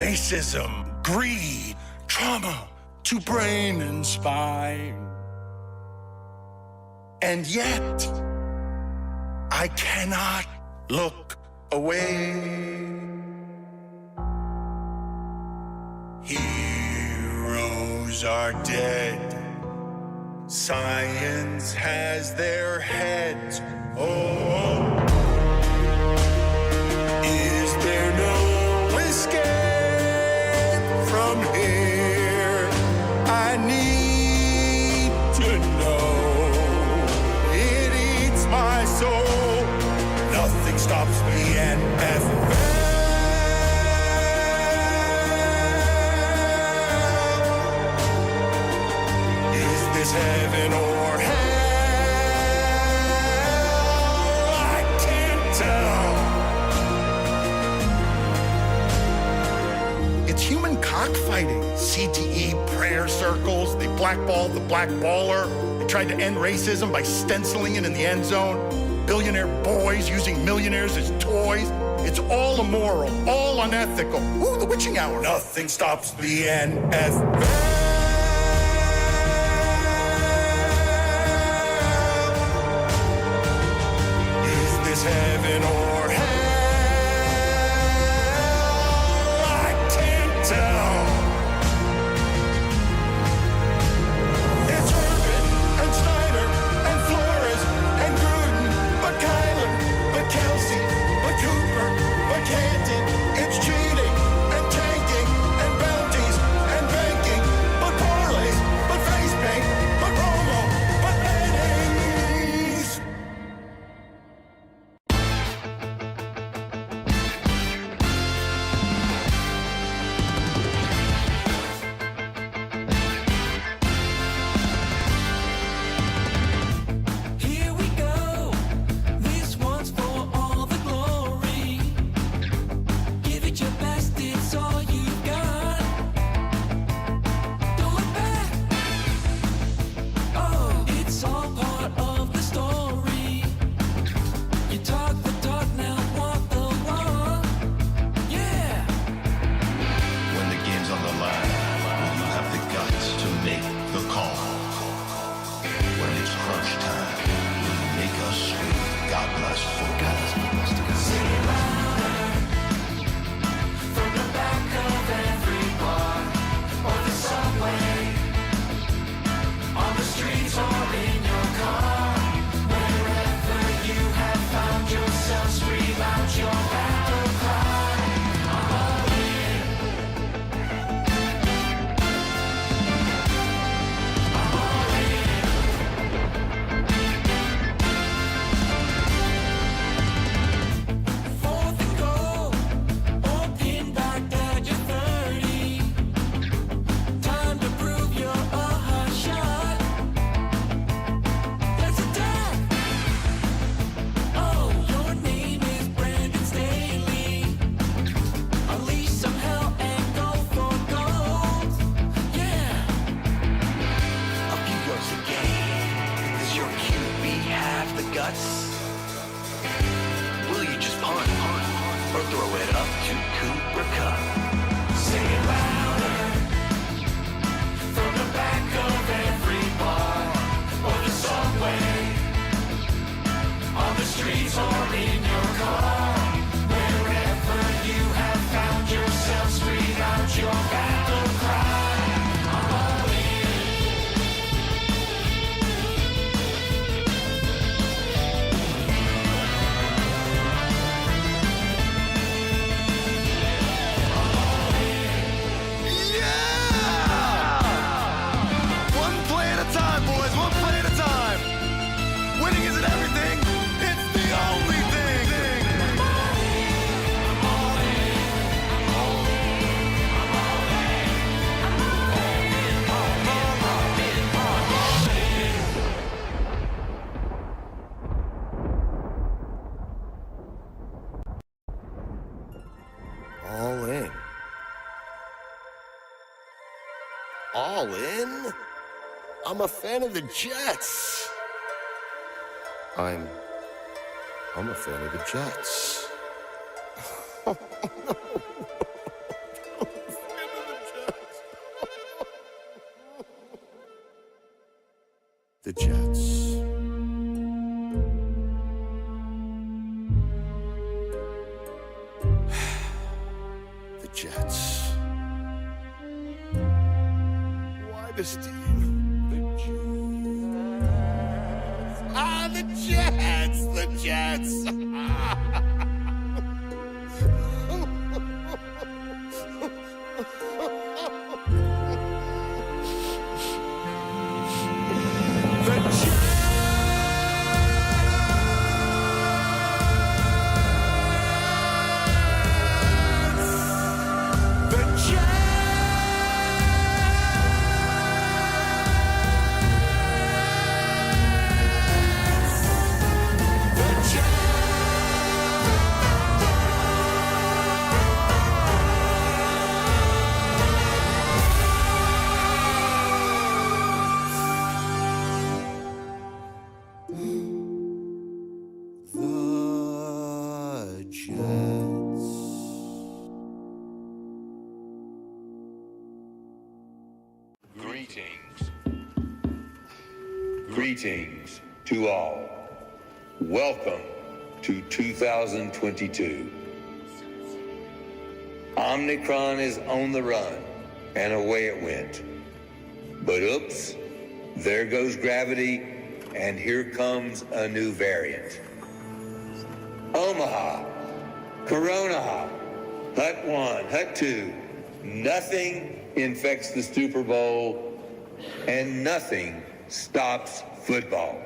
Racism, greed, trauma to brain and spine. And yet, I cannot look away. Heroes are dead. Science has their heads. Oh, is there no escape from here? I need to know. It eats my soul. Nothing stops me and is this heaven or hell? I can't tell. It's human cockfighting. CTE, prayer circles. They blackballed the black baller. They tried to end racism by stenciling it in the end zone. Billionaire boys using millionaires as toys. It's all immoral, all unethical. Ooh, the witching hour. Nothing stops the NFL. Is this heaven or hell? I can't tell. It's Urban and Snyder and Flores and Gruden, but Kyler, but Kelsey, but Cooper, but Canton. It's cheating and tanking and bounties and banking, but parlays, but face paint, but promo, but earnings. Here we go. This one's for all the glory. Give it your best, it's all you've got. Don't look back. Oh, it's all part of the story. You talk the talk, now walk the walk. Yeah. When the game's on the line, will you have the guts to make the call? When it's crunch time, will you make us scream, God bless football? Sing it louder. From the back of every bar or the subway, on the streets or in your car, wherever you have found yourself, scream out your battle cry. I'm all in. I'm all in. Fourth and goal, or pin back at your 30. Time to prove you're a hot shot. Let's attack. Oh, your name is Brandon Staley. Unleash some hell and go for gold. Yeah. Up you goes the game. Does your QB have the guts? Will you just punt or throw it up to Cooper Cup? Say it louder. From the back of every bar or the subway, on the streets or in your car, wherever you have found yourself, scream out your battle cry. I'm all in. One play at a time, boys. One play at a time. Winning isn't everything. It's the only thing. All in. All in? I'm a fan of the Jets. I'm a fan of the Jets. Jets. The Jets. Why this team? The Jets. Ah, the Jets! The Jets! Greetings to all. Welcome to 2022. Omicron is on the run, and away it went. But oops, there goes gravity, and here comes a new variant. Omaha, Corona, Hut 1, Hut 2, nothing infects the Super Bowl, and nothing stops football.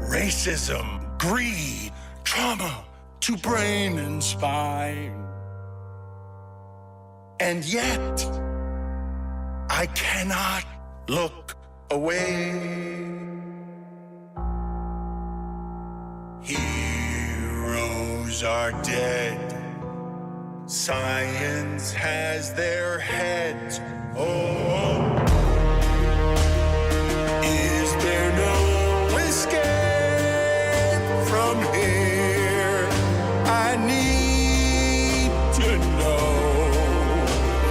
Racism, greed, trauma to brain and spine. And yet, I cannot look away. Heroes are dead. Science has their heads. Oh, is there no escape from here? I need to know.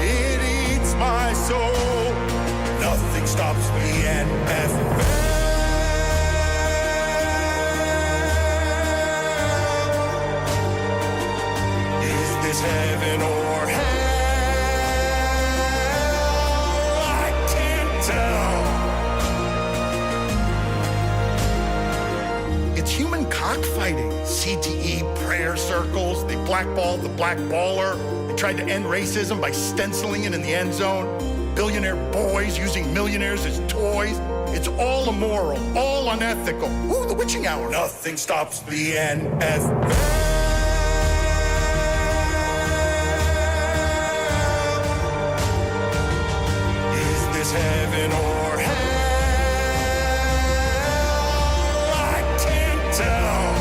It eats my soul. Nothing stops the NFL. Is this heaven or hell? I can't tell. It's human cockfighting. CTE prayer circles. They blackballed the black baller. They tried to end racism by stenciling it in the end zone. Billionaire boys using millionaires as toys. It's all immoral, all unethical. Ooh, the witching hour. Nothing stops the NFL. Is this heaven or hell? I can't tell.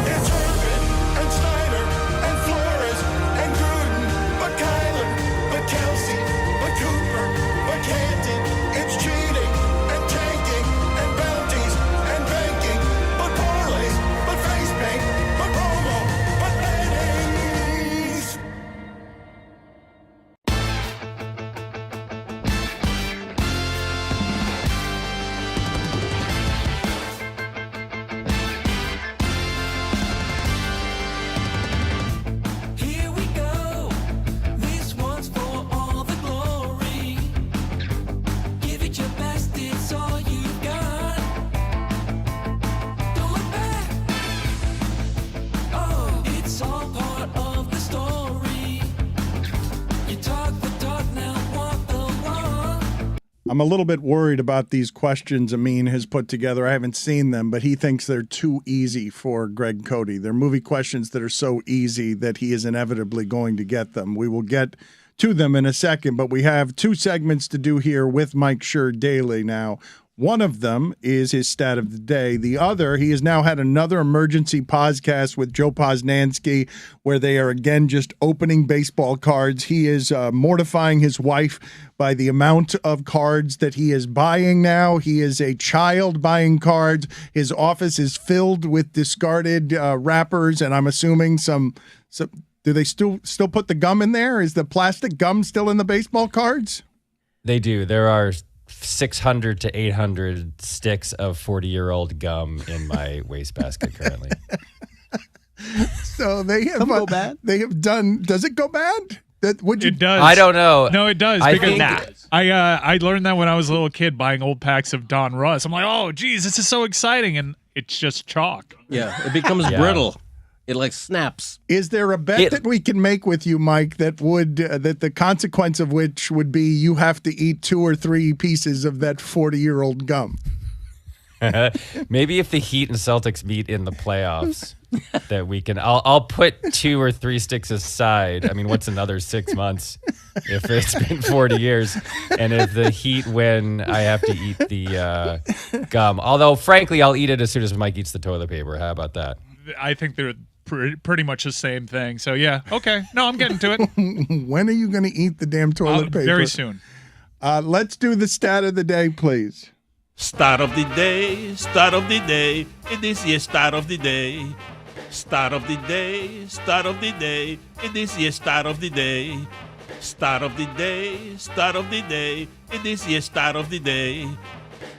It's Urban and Snyder and Flores and Gruden, but Kyler, but Kelsey, but Cooper, but Canton. It's cheating and tanking and bounties and banking, but parlays, but face paint, but promo, but weddings. I'm a little bit worried about these questions Amin has put together. I haven't seen them, but he thinks they're too easy for Greg Cody. They're movie questions that are so easy that he is inevitably going to get them. We will get to them in a second, but we have 2 segments to do here with Mike Schur daily now. One of them is his stat of the day. The other, he has now had another emergency podcast with Joe Posnanski where they are again just opening baseball cards. He is mortifying his wife by the amount of cards that he is buying now. He is a child buying cards. His office is filled with discarded wrappers, and I'm assuming some do they still put the gum in there? Is the plastic gum still in the baseball cards? They do. There are 600 to 800 sticks of 40-year-old gum in my wastebasket currently. So they have go bad. They have done. Does it go bad? It does. I don't know. No, it does. I because think I learned that when I was a little kid buying old packs of Don Russ. I'm like, oh, geez, this is so exciting, and it's just chalk. Yeah, it becomes brittle. It like snaps. Is there a bet that we can make with you, Mike, that would that the consequence of which would be you have to eat 2 or 3 pieces of that 40-year-old gum? Maybe if the Heat and Celtics meet in the playoffs, that we can. I'll put 2 or 3 sticks aside. I mean, what's another 6 months if it's been 40 years? And if the Heat win, I have to eat the gum. Although, frankly, I'll eat it as soon as Mike eats the toilet paper. How about that? I think they're pretty much the same thing. So, yeah, okay. No, I'm getting to it. When are you going to eat the damn toilet paper? Very soon. Let's do the stat of the day, please. Start of the day, start of the day. It is your start of the day. Start of the day, start of the day. It is your start of the day. Start of the day, start of the day. It is your start of the day.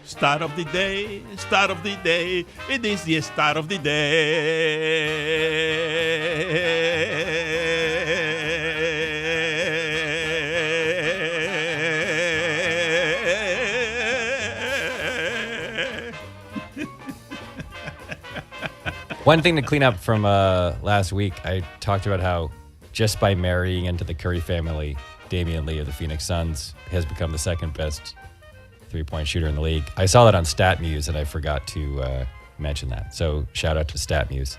Start of the day, start of the day. It is the start of the day. One thing to clean up from last week, I talked about how just by marrying into the Curry family, Damian Lee of the Phoenix Suns has become the second best three-point shooter in the league. I saw that on StatMuse, and I forgot to mention that. So shout out to StatMuse.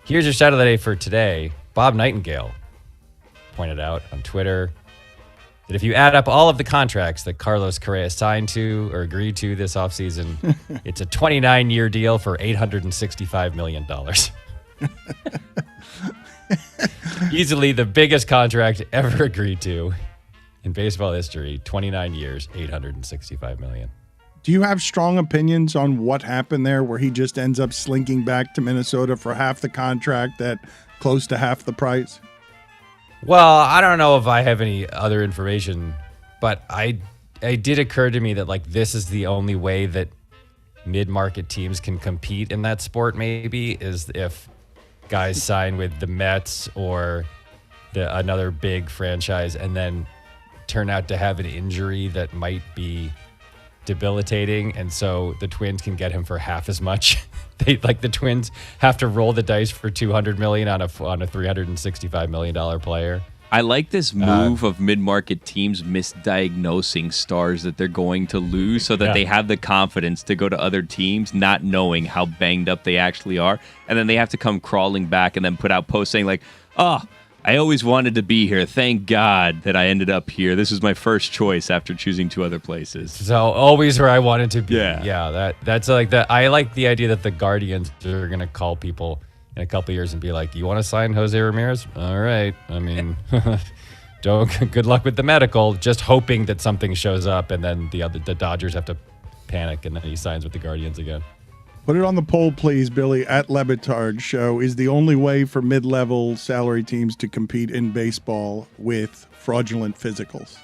Here's your stat of the day for today. Bob Nightingale pointed out on Twitter that if you add up all of the contracts that Carlos Correa signed to or agreed to this offseason, it's a 29-year deal for $865 million. Easily the biggest contract ever agreed to in baseball history, 29 years, $865 million. Do you have strong opinions on what happened there where he just ends up slinking back to Minnesota for half the contract at close to half the price? Well, I don't know if I have any other information, but it did occur to me that like this is the only way that mid-market teams can compete in that sport maybe is if guys sign with the Mets or another big franchise and then turn out to have an injury that might be debilitating, and so the Twins can get him for half as much. The Twins have to roll the dice for $200 million on a $365 million player. I like this move of mid-market teams misdiagnosing stars that they're going to lose so that they have the confidence to go to other teams not knowing how banged up they actually are, and then they have to come crawling back and then put out posts saying like, oh, I always wanted to be here. Thank God that I ended up here. This was my first choice after choosing 2 other places. So always where I wanted to be. Yeah. That's like that. I like the idea that the Guardians are going to call people in a couple of years and be like, you want to sign Jose Ramirez? All right. I mean, good luck with the medical, just hoping that something shows up and then the Dodgers have to panic and then he signs with the Guardians again. Put it on the poll, please, Billy, at LeBatard Show. Is the only way for mid-level salary teams to compete in baseball with fraudulent physicals?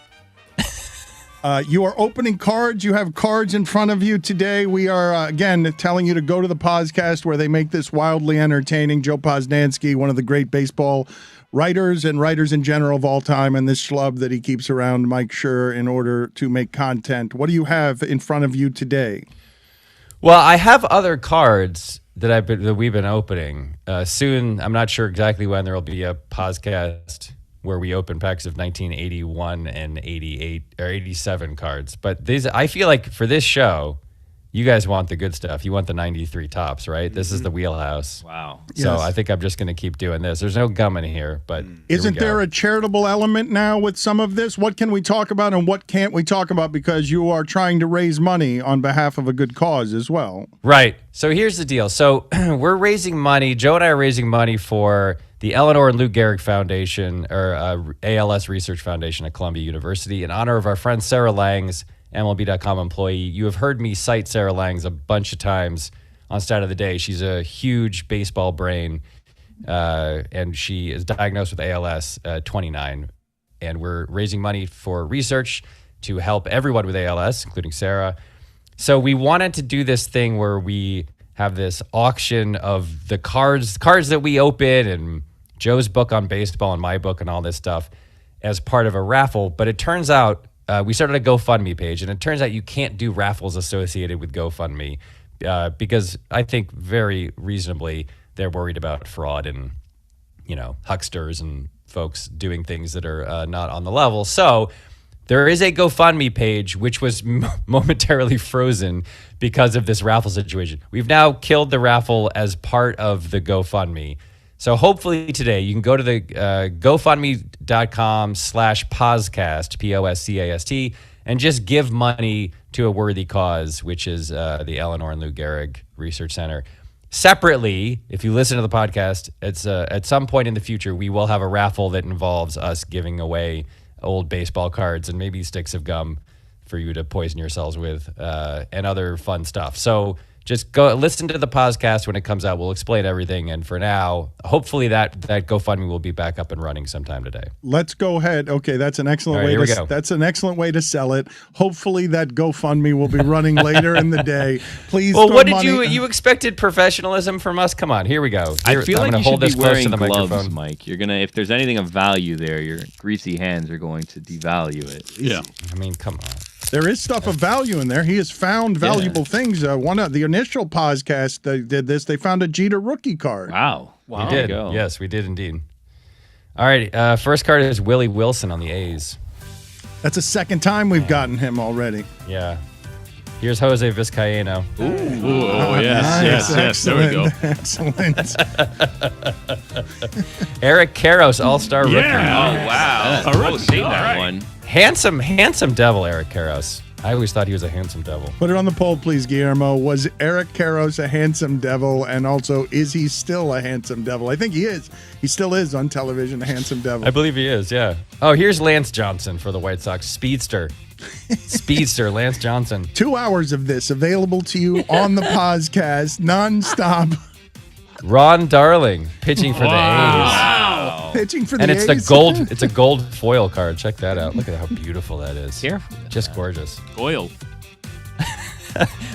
You are opening cards. You have cards in front of you today. We are, again, telling you to go to the podcast where they make this wildly entertaining. Joe Posnanski, one of the great baseball writers and writers in general of all time, and this schlub that he keeps around, Mike Schur, in order to make content. What do you have in front of you today? Well, I have other cards that we've been opening. Soon, I'm not sure exactly when there will be a podcast where we open packs of 1981 and 88 or 87 cards. But I feel like for this show, you guys want the good stuff. You want the 93 tops, right? This is the wheelhouse. Wow. So Yes. I think I'm just going to keep doing this. There's no gum in here, but Isn't there a charitable element now with some of this? What can we talk about and what can't we talk about because you are trying to raise money on behalf of a good cause as well? Right. So here's the deal. So we're raising money. Joe and I are raising money for the Eleanor and Lou Gehrig Foundation, or ALS Research Foundation at Columbia University, in honor of our friend Sarah Langs, MLB.com employee. You have heard me cite Sarah Langs a bunch of times on Stat of the Day. She's a huge baseball brain, and she is diagnosed with ALS at 29. And we're raising money for research to help everyone with ALS, including Sarah. So we wanted to do this thing where we have this auction of the cards that we open, and Joe's book on baseball and my book and all this stuff as part of a raffle. But it turns out we started a GoFundMe page, and it turns out you can't do raffles associated with GoFundMe because I think very reasonably they're worried about fraud and, hucksters and folks doing things that are not on the level. So there is a GoFundMe page which was momentarily frozen because of this raffle situation. We've now killed the raffle as part of the GoFundMe. So hopefully today you can go to the GoFundMe.com/Poscast, POSCAST, and just give money to a worthy cause, which is the Eleanor and Lou Gehrig Research Center. Separately, if you listen to the podcast, it's at some point in the future, we will have a raffle that involves us giving away old baseball cards and maybe sticks of gum for you to poison yourselves with and other fun stuff. So just go listen to the podcast when it comes out. We'll explain everything. And for now, hopefully that GoFundMe will be back up and running sometime today. Let's go ahead. Okay, that's an excellent All right, way here we go. That's an excellent way to sell it. Hopefully that GoFundMe will be running later in the day. Please. Well, throw what did money. you expected professionalism from us? Come on, here we go. I feel I'm like gonna you hold should this be close wearing to the gloves, microphone. Mike. You're gonna, if there's anything of value there, your greasy hands are going to devalue it. Yeah. I mean, come on. There is stuff of value in there. He has found valuable things. One of the initial podcast they did this. They found a Jeter rookie card. Wow. We did. Yes, we did indeed. All right. First card is Willie Wilson on the A's. That's the second time we've gotten him already. Yeah. Here's Jose Vizcaíno. Ooh, yes. There we go. Excellent. Eric Karros, All-Star rookie. Oh, wow. All Save right. that one. Handsome devil, Eric Karros. I always thought he was a handsome devil. Put it on the poll, please, Guillermo. Was Eric Karros a handsome devil? And also, is he still a handsome devil? I think he is. He still is on television, a handsome devil. I believe he is, yeah. Oh, here's Lance Johnson for the White Sox. Speedster, Lance Johnson. 2 hours of this available to you on the podcast, nonstop. Ron Darling, pitching for the Wow. Pitching for the A's. And it's a gold foil card. Check that out. Look at how beautiful that is. Careful. Just gorgeous. Oil.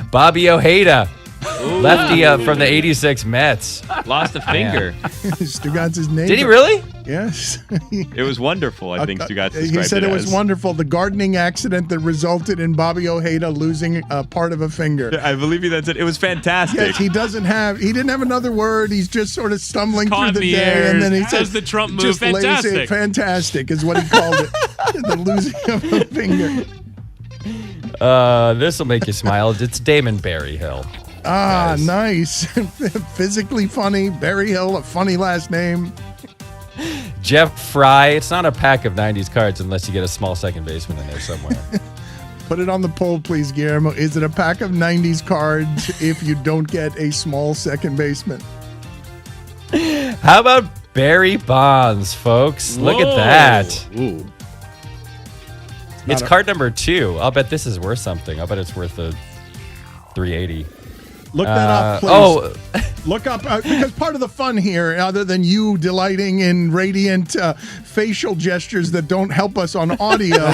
Bobby Ojeda, lefty from the 86 Mets. Lost a finger. Stugotz's name. Did he really? Yes. It was wonderful, I think Stugotz described He said it was as. wonderful. The gardening accident that resulted in Bobby Ojeda losing a part of a finger. I believe that's it. It was fantastic. Yes, he didn't have another word. He's just sort of stumbling Caught through the in the day, air. and then he How's said, the Trump move? just lazy. Fantastic. Fantastic is what he called it. The losing of a finger. This will make you smile. It's Damon Berryhill. Ah, Guys. nice. Physically funny. Barry Hill, a funny last name. Jeff Fry. It's not a pack of 90s cards unless you get a small second baseman in there somewhere. Put it on the poll, please, Guillermo. Is it a pack of 90s cards if you don't get a small second baseman? How about Barry Bonds, folks? Look at that. Ooh. It's card number 2. I'll bet this is worth something. I'll bet it's worth a 380. Look that up, please. Oh, Look up, because part of the fun here, other than you delighting in radiant facial gestures that don't help us on audio,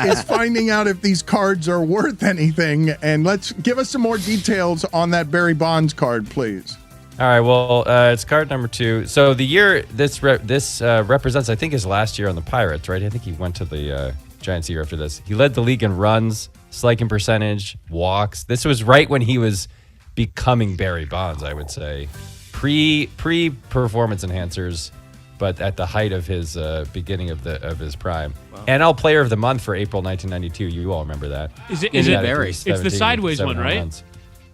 is finding out if these cards are worth anything. And let's give us some more details on that Barry Bonds card, please. all right. Well, it's card number 2. So the year this represents, I think, his last year on the Pirates, right? I think he went to the Giants year after this. He led the league in runs, slugging percentage, walks. This was right when he was becoming Barry Bonds, I would say. Pre-performance enhancers. but at the height of his beginning of his prime. Wow. NL Player of the Month for April 1992. You all remember that? Is it very? It's the sideways one, right? Runs.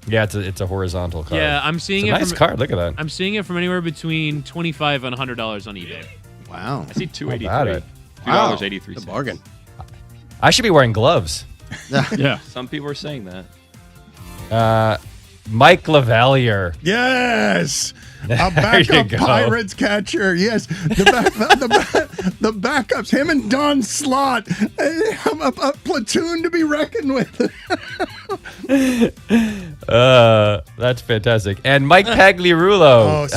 Yeah, it's a horizontal card. Yeah, I'm seeing it. Nice card. Look at that. I'm seeing it from anywhere between $25 and $100 on eBay. Wow. I see $2.83. Wow. $2.83. A bargain. I should be wearing gloves. Yeah. Some people are saying that. Mike Lavalier. Yes. A backup Pirates catcher. Yes. The backups. Him and Don Slott. A platoon to be reckoned with. That's fantastic. And Mike Pagliarulo.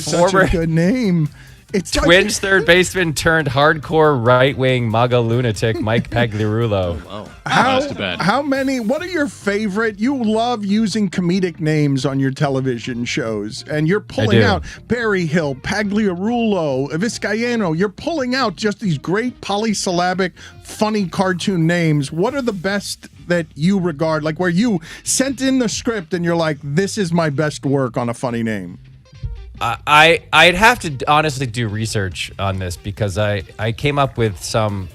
Such a good name. It's Twins third baseman turned hardcore right-wing MAGA lunatic Mike Pagliarulo. Wow. How many? What are your favorite? You love using comedic names on your television shows, and you're pulling out Barry Hill, Pagliarulo, Vizcaino. You're pulling out just these great polysyllabic, funny cartoon names. What are the best that you regard? Like where you sent in the script and you're like, this is my best work on a funny name. I'd have to honestly do research on this because I came up with some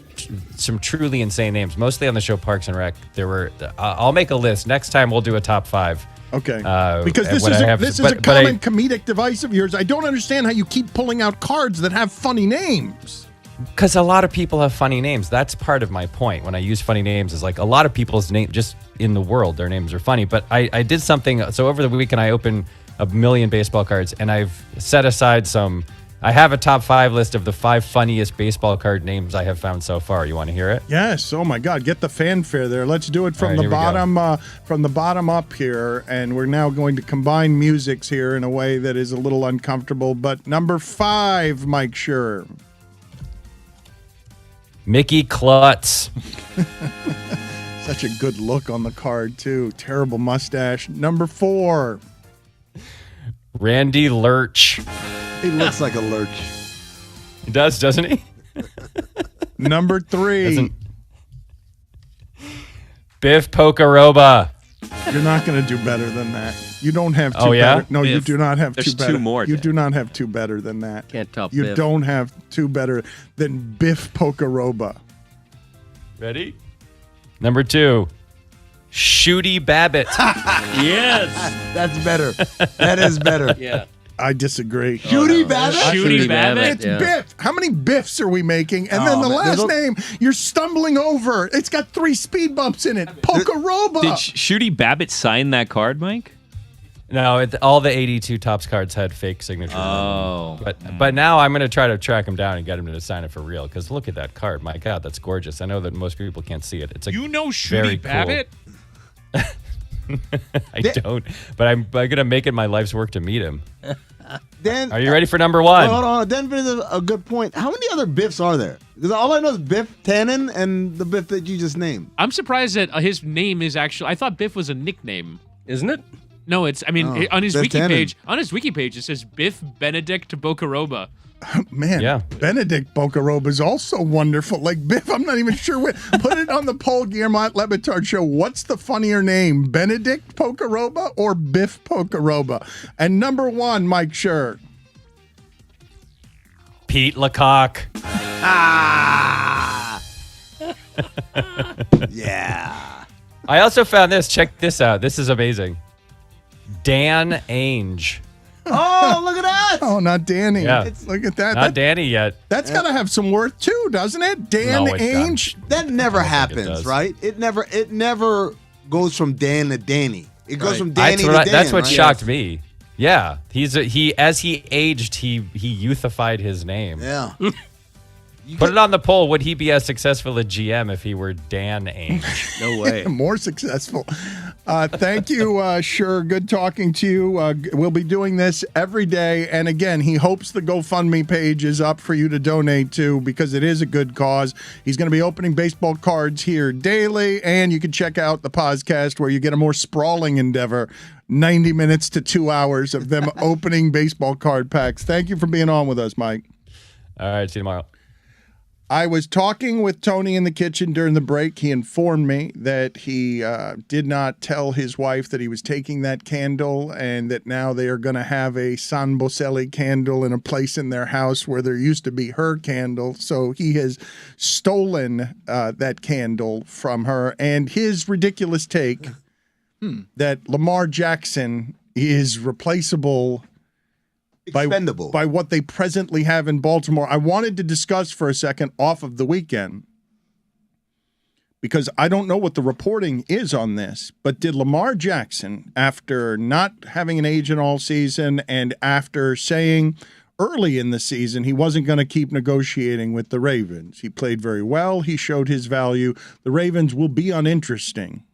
truly insane names, mostly on the show Parks and Rec. There were I'll make a list. Next time we'll do a top 5. Okay. Because this is a common comedic device of yours. I don't understand how you keep pulling out cards that have funny names. Because a lot of people have funny names. That's part of my point. When I use funny names, is like a lot of people's names just in the world, their names are funny. But I did something. So over the weekend, I opened 1 million baseball cards, and I've set aside some. I have a top 5 list of the 5 funniest baseball card names I have found so far. You want to hear it? Yes. Oh my God, get the fanfare there. Let's do it from the bottom up here, and we're now going to combine musics here in a way that is a little uncomfortable. But number 5, Mike Schur. Mickey Klutz. Such a good look on the card too. Terrible mustache. Number 4. Randy Lurch. He looks like a lurch. He does, doesn't he? Number 3. Biff Pocaroba. You're not going to do better than that. You don't have 2 Oh, yeah? better. No, Biff. you do not have There's 2 better. 2 more, You Dan. do not have 2 better than that. Can't top You Biff. don't have 2 better than Biff Pocaroba. Ready? Number 2. Shooty Babbitt. Yes. That's better. That is better. Yeah. I disagree. Shooty Babbitt? Shooty Babbitt? It's Biff. How many Biffs are we making? And then the last name, you're stumbling over. It's got 3 speed bumps in it. Pocaroba. Did Shooty Babbitt sign that card, Mike? No, all the 82 Topps cards had fake signatures. Oh. But now I'm going to try to track him down and get him to sign it for real. Because look at that card. My God, that's gorgeous. I know that most people can't see it. It's You know very Shooty Babbitt? I don't. But I'm going to make it my life's work to meet him. Dan, Are you ready for number 1? Hold on. Dan is a good point. How many other Biffs are there? Because all I know is Biff Tannen and the Biff that you just named. I'm surprised that his name is actually. I thought Biff was a nickname. Isn't it? No, it's. I mean, on his Biff wiki Tannen. page. On his wiki page, it says Biff Benedict Bocaroba. Man, Yeah. Benedict Bocaroba is also wonderful. Like Biff, I'm not even sure. Put it on the poll, Guillermo at Le Batard Show. What's the funnier name, Benedict Pocaroba or Biff Pocaroba? And number 1, Mike Schur. Pete Lecoq. Yeah. I also found this. Check this out. This is amazing. Dan Ainge. Oh, look at that. Oh, not Danny. Yeah. Look at that. Not Danny yet. That's got to have some worth too, doesn't it? Dan No, it Ainge. That never it happens, does. right? It never goes from Dan to Danny. It goes from Danny to Dan. That's what right? shocked me. Yeah, as he aged, he youthified his name. Yeah. Put it on the poll. Would he be as successful a GM if he were Dan Ainge? No way. More successful. Thank you, Sure. Good talking to you. We'll be doing this every day. And again, he hopes the GoFundMe page is up for you to donate to because it is a good cause. He's going to be opening baseball cards here daily. And you can check out the podcast where you get a more sprawling endeavor. 90 minutes to 2 hours of them opening baseball card packs. Thank you for being on with us, Mike. All right, see you tomorrow. I was talking with Tony in the kitchen during the break. He informed me that he did not tell his wife that he was taking that candle and that now they are going to have a San Boselli candle in a place in their house where there used to be her candle. So he has stolen that candle from her. And his ridiculous take that Lamar Jackson is replaceable Expendable. by what they presently have in Baltimore. I wanted to discuss for a second off of the weekend because I don't know what the reporting is on this, but did Lamar Jackson, after not having an agent all season and after saying early in the season he wasn't going to keep negotiating with the Ravens, he played very well, he showed his value, the Ravens will be uninteresting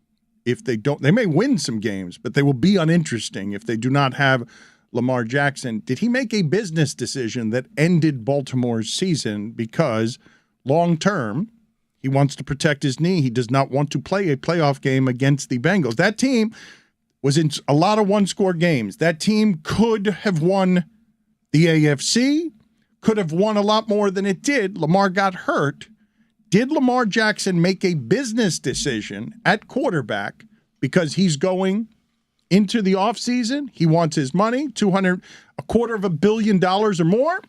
if they don't. They may win some games, but they will be uninteresting if they do not have Lamar Jackson. Did he make a business decision that ended Baltimore's season because long-term he wants to protect his knee? He does not want to play a playoff game against the Bengals. That team was in a lot of one-score games. That team could have won the AFC, could have won a lot more than it did. Lamar got hurt. Did Lamar Jackson make a business decision at quarterback because he's going into the offseason? He wants his money, $250 million or more.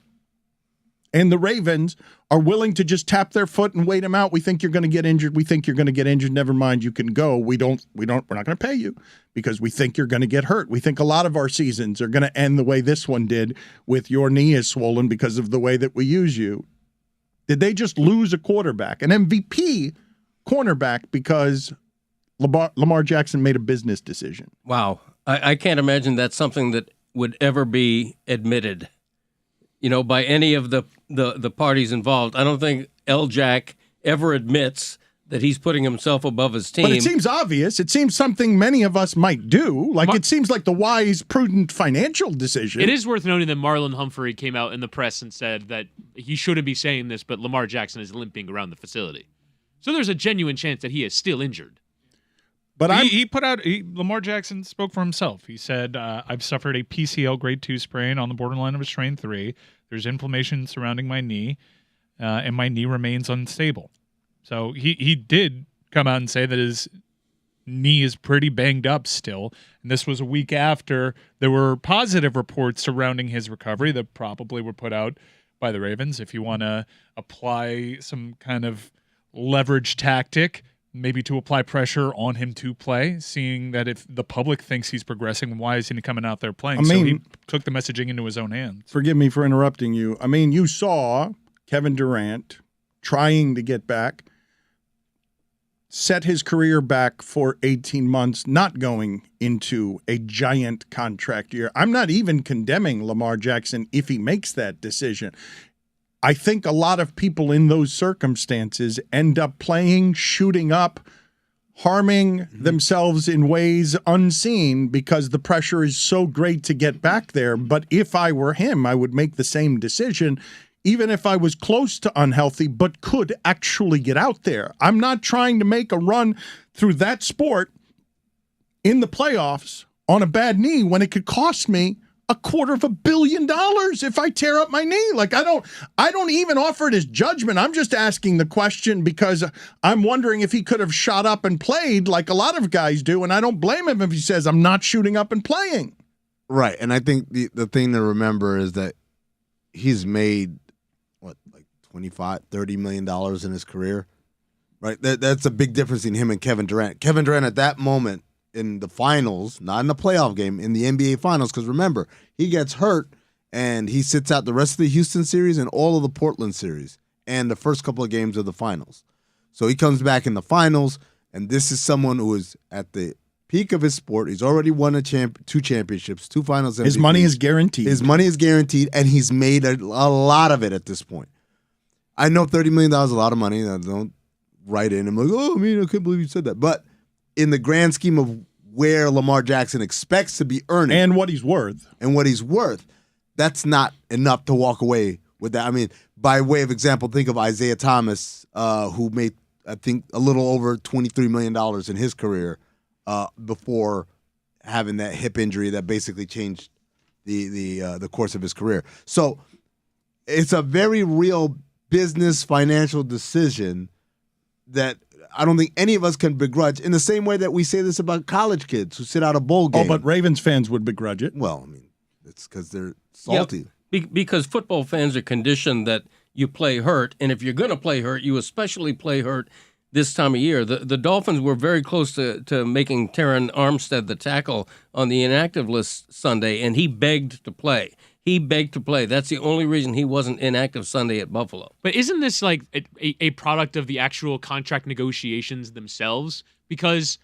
And the Ravens are willing to just tap their foot and wait him out. We think you're going to get injured. We think you're going to get injured. Never mind, you can go. We're not going to pay you because we think you're going to get hurt. We think a lot of our seasons are going to end the way this one did, with your knee is swollen because of the way that we use you. Did they just lose a quarterback, an MVP cornerback, because Lamar Jackson made a business decision? Wow. I can't imagine that's something that would ever be admitted, by any of the parties involved. I don't think L-Jack ever admits that he's putting himself above his team. But it seems obvious. It seems something many of us might do. It seems like the wise, prudent financial decision. It is worth noting that Marlon Humphrey came out in the press and said that he shouldn't be saying this, but Lamar Jackson is limping around the facility. So there's a genuine chance that he is still injured. But Lamar Jackson spoke for himself. He said, I've suffered a PCL grade 2 sprain on the borderline of a strain 3. There's inflammation surrounding my knee, and my knee remains unstable. So he did come out and say that his knee is pretty banged up still. And this was a week after there were positive reports surrounding his recovery that probably were put out by the Ravens. If you want to apply some kind of leverage tactic, maybe to apply pressure on him to play, seeing that if the public thinks he's progressing, why isn't he coming out there playing? So he took the messaging into his own hands. Forgive me for interrupting you. You saw Kevin Durant trying to get back, set his career back for 18 months, not going into a giant contract year. I'm not even condemning Lamar Jackson if he makes that decision. I think a lot of people in those circumstances end up playing, shooting up, harming themselves in ways unseen because the pressure is so great to get back there. But if I were him, I would make the same decision, even if I was close to unhealthy, but could actually get out there. I'm not trying to make a run through that sport in the playoffs on a bad knee when it could cost me $250 million if I tear up my knee. I don't even offer it as judgment. I'm just asking the question because I'm wondering if he could have shot up and played like a lot of guys do, and I don't blame him if he says I'm not shooting up and playing. Right, and I think the thing to remember is that he's made $25-30 million in his career. Right, that's a big difference in him and Kevin Durant. Kevin Durant at that moment in the finals, not in the playoff game, in the NBA finals, because remember, he gets hurt and he sits out the rest of the Houston series and all of the Portland series and the first couple of games of the finals. So he comes back in the finals, and this is someone who is at the peak of his sport. He's already won 2 championships, 2 finals MVPs. His money is guaranteed. His money is guaranteed, and he's made a lot of it at this point. I know $30 million is a lot of money. I don't write in. I'm like, I can't believe you said that. But in the grand scheme of where Lamar Jackson expects to be earning. And what he's worth. That's not enough to walk away with that. By way of example, think of Isaiah Thomas, who made, I think, a little over $23 million in his career before having that hip injury that basically changed the course of his career. So it's a very real business financial decision that I don't think any of us can begrudge, in the same way that we say this about college kids who sit out a bowl game. Oh, but Ravens fans would begrudge it. Well, I mean, it's because they're salty. Yeah, because football fans are conditioned that you play hurt, and if you're going to play hurt, you especially play hurt this time of year. The Dolphins were very close to making Terran Armstead the tackle on the inactive list Sunday, and he begged to play. He begged to play. That's the only reason he wasn't inactive Sunday at Buffalo. But isn't this like a product of the actual contract negotiations themselves? Because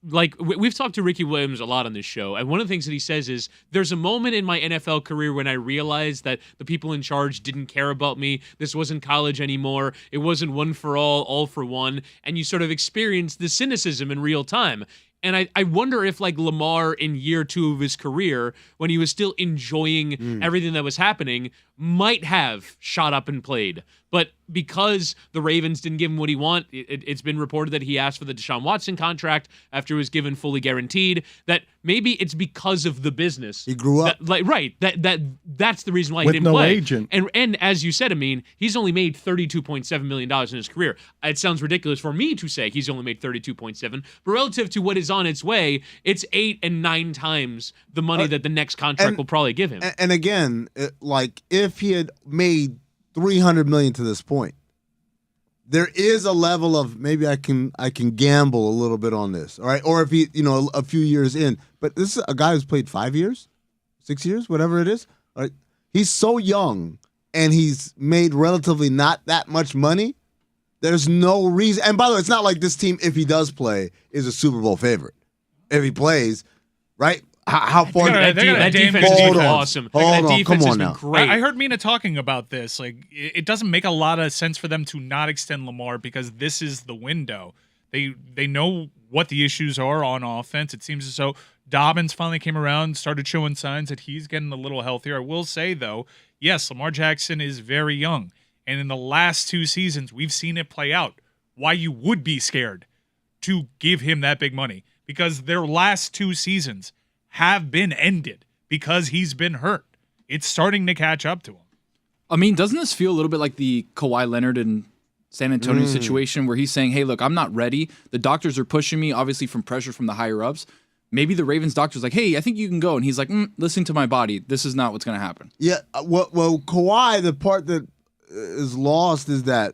like we've talked to Ricky Williams a lot on this show, and one of the things that he says is there's a moment in my NFL career when I realized that the people in charge didn't care about me. This wasn't college anymore. It wasn't one for all for one, and you sort of experience the cynicism in real time. And I wonder if, like, Lamar in year 2 of his career, when he was still enjoying everything that was happening, might have shot up and played. But because the Ravens didn't give him what he wanted, it's been reported that he asked for the Deshaun Watson contract after it was given fully guaranteed, that maybe it's because of the business. He grew up. That's the reason why With he didn't no play. agent. And as you said, Amin, he's only made $32.7 million in his career. It sounds ridiculous for me to say he's only made $32.7, but relative to what is on its way, it's 8 and 9 times the money that the next contract will probably give him. And again, like, if he had made $300 million to this point, there is a level of maybe I can gamble a little bit on this, all right? Or if he, a few years in, but this is a guy who's played 5 years, 6 years, whatever it is. All right? He's so young and he's made relatively not that much money. There's no reason. And by the way, it's not like this team, if he does play, is a Super Bowl favorite. If he plays, right? How far? That defense has been awesome. That defense has been great. I heard Mina talking about this. Like, it doesn't make a lot of sense for them to not extend Lamar because this is the window. They know what the issues are on offense. It seems as though Dobbins finally came around, started showing signs that he's getting a little healthier. I will say, though, yes, Lamar Jackson is very young. And in the last 2 seasons, we've seen it play out. Why you would be scared to give him that big money. Because their last 2 seasons have been ended because he's been hurt. It's starting to catch up to him. I mean, doesn't this feel a little bit like the Kawhi Leonard and San Antonio situation where he's saying, hey, look, I'm not ready. The doctors are pushing me, obviously from pressure from the higher-ups. Maybe the Ravens doctor's like, hey, I think you can go. And he's like, listen to my body. This is not what's going to happen. Yeah, well, Kawhi, the part that is lost is that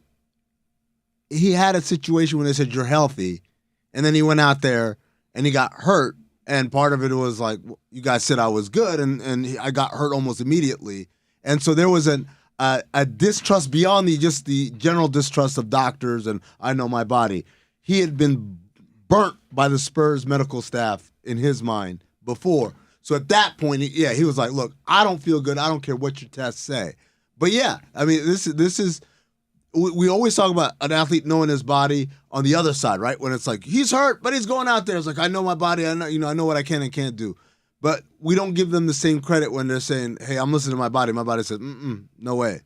he had a situation when they said, you're healthy, and then he went out there and he got hurt. And part of it was like, you guys said I was good, and I got hurt almost immediately. And so there was a distrust beyond just the general distrust of doctors and I know my body. He had been burnt by the Spurs medical staff in his mind before. So at that point, he was like, look, I don't feel good. I don't care what your tests say. But yeah, I mean, this is we always talk about an athlete knowing his body on the other side, right? When it's like, he's hurt, but he's going out there. It's like, I know my body. I know, I know what I can and can't do. But we don't give them the same credit when they're saying, hey, I'm listening to my body. My body says, no way.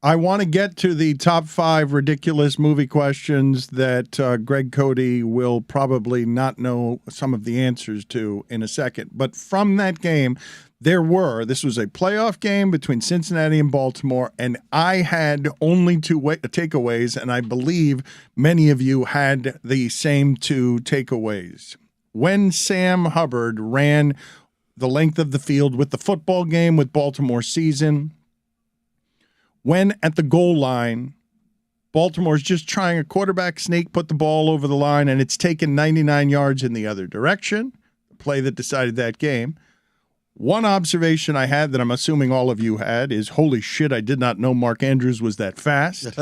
I want to get to the top 5 ridiculous movie questions that Greg Cody will probably not know some of the answers to in a second. But from that game, this was a playoff game between Cincinnati and Baltimore, and I had only 2 takeaways, and I believe many of you had the same 2 takeaways. When Sam Hubbard ran the length of the field with the football game with Baltimore season, when at the goal line, Baltimore's just trying a quarterback sneak, put the ball over the line, and it's taken 99 yards in the other direction, the play that decided that game. One observation I had that I'm assuming all of you had is, holy shit, I did not know Mark Andrews was that fast.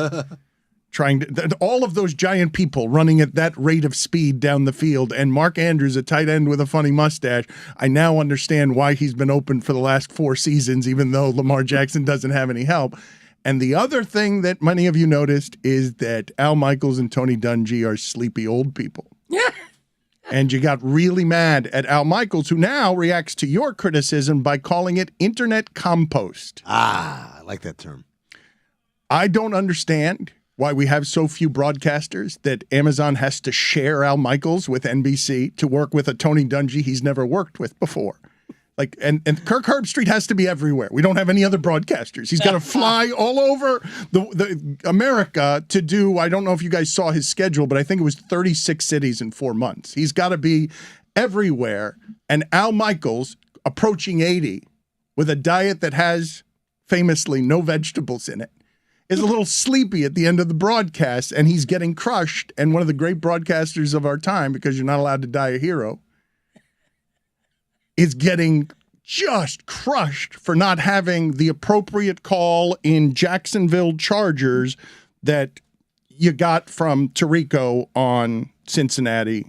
All of those giant people running at that rate of speed down the field, and Mark Andrews, a tight end with a funny mustache. I now understand why he's been open for the last 4 seasons, even though Lamar Jackson doesn't have any help. And the other thing that many of you noticed is that Al Michaels and Tony Dungy are sleepy old people. Yeah. And you got really mad at Al Michaels, who now reacts to your criticism by calling it internet compost. I like that term. I don't understand why we have so few broadcasters that Amazon has to share Al Michaels with NBC to work with a Tony Dungy he's never worked with before. Like, and Kirk Herbstreit has to be everywhere. We don't have any other broadcasters. He's got to fly all over the America to do, I don't know if you guys saw his schedule, but I think it was 36 cities in 4 months. He's got to be everywhere. And Al Michaels, approaching 80, with a diet that has famously no vegetables in it, is a little sleepy at the end of the broadcast, and he's getting crushed. And one of the great broadcasters of our time, because you're not allowed to die a hero, is getting just crushed for not having the appropriate call in Jacksonville Chargers that you got from Tirico on Cincinnati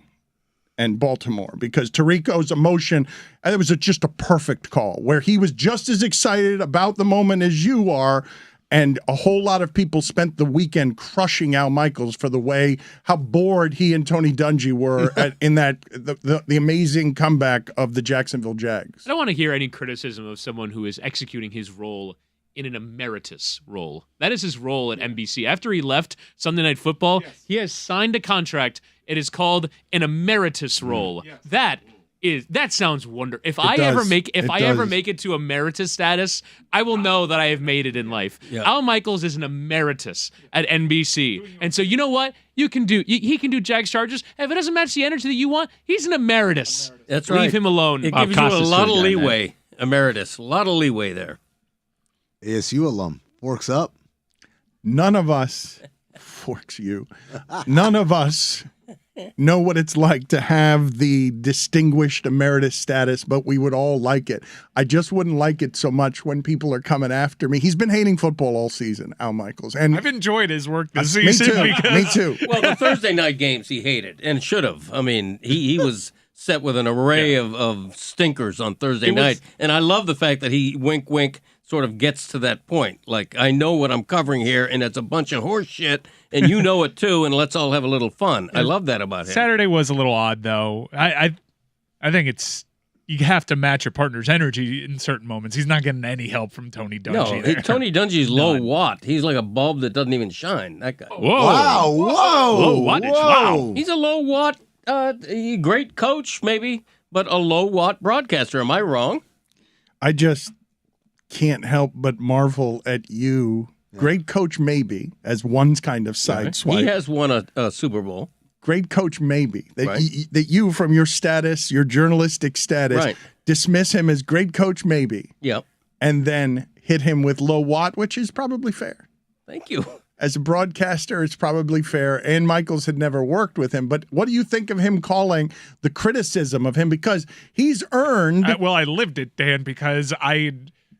and Baltimore, because Tirico's emotion, and it was just a perfect call where he was just as excited about the moment as you are. And a whole lot of people spent the weekend crushing Al Michaels for the way, how bored he and Tony Dungy were in that the amazing comeback of the Jacksonville Jags. I don't want to hear any criticism of someone who is executing his role in an emeritus role. That is his role at NBC. After he left Sunday Night Football, he has signed a contract. It is called an emeritus role. That sounds wonderful. If I ever make it to emeritus status, I will know that I have made it in life. Yeah. Al Michaels is an emeritus at NBC, and so you know what he can do Jags Chargers. If it doesn't match the energy that you want, he's an emeritus. That's right. Leave him alone. It gives you a lot of leeway. Emeritus, a lot of leeway there. ASU alum. Forks up. None of us, forks you, none of us know what it's like to have the distinguished emeritus status, but we would all like it. I just wouldn't like it so much when people are coming after me. He's been hating football all season, Al Michaels. And I've enjoyed his work this season. Me too. Well, the Thursday night games he hated and should have. I mean, he was set with an array of stinkers on Thursday night. And I love the fact that he, wink, wink, sort of gets to that point. Like, I know what I'm covering here, and it's a bunch of horse shit, and you know it too, and let's all have a little fun. I love that about him. Saturday was a little odd, though. I think it's you have to match your partner's energy in certain moments. He's not getting any help from Tony Dungy. No, Tony Dungy's low watt. He's like a bulb that doesn't even shine. That guy. Whoa. Wow. Whoa. Low wattage. Wow. He's a low watt, great coach, maybe, but a low watt broadcaster. Am I wrong? I just can't help but marvel at you. Great coach, maybe, as one's kind of side swipe. He has won a Super Bowl. Great coach, maybe. That, Right. that you, from your status, your journalistic status, Right. dismiss him as great coach, maybe. Yep. And then hit him with low watt, which is probably fair. Thank you. As a broadcaster, it's probably fair. And Michaels had never worked with him. But what do you think of him calling the criticism of him? Because he's earned. I lived it, Dan, because I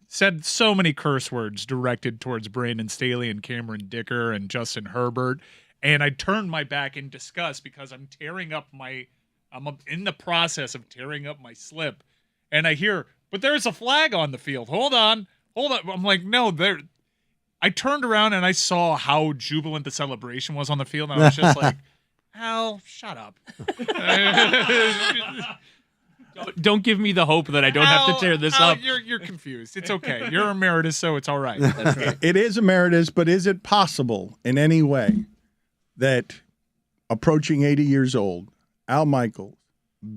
said so many curse words directed towards Brandon Staley and Cameron Dicker and Justin Herbert. And I turned my back in disgust because I'm in the process of tearing up my slip. And I hear, but there's a flag on the field. Hold on. I'm like, no, I turned around and I saw how jubilant the celebration was on the field. And I was just like, Al, shut up. Don't give me the hope that I don't have to tear this up. You're confused. It's okay. You're emeritus, so it's all right. It is emeritus, but is it possible in any way that approaching 80 years old, Al Michaels,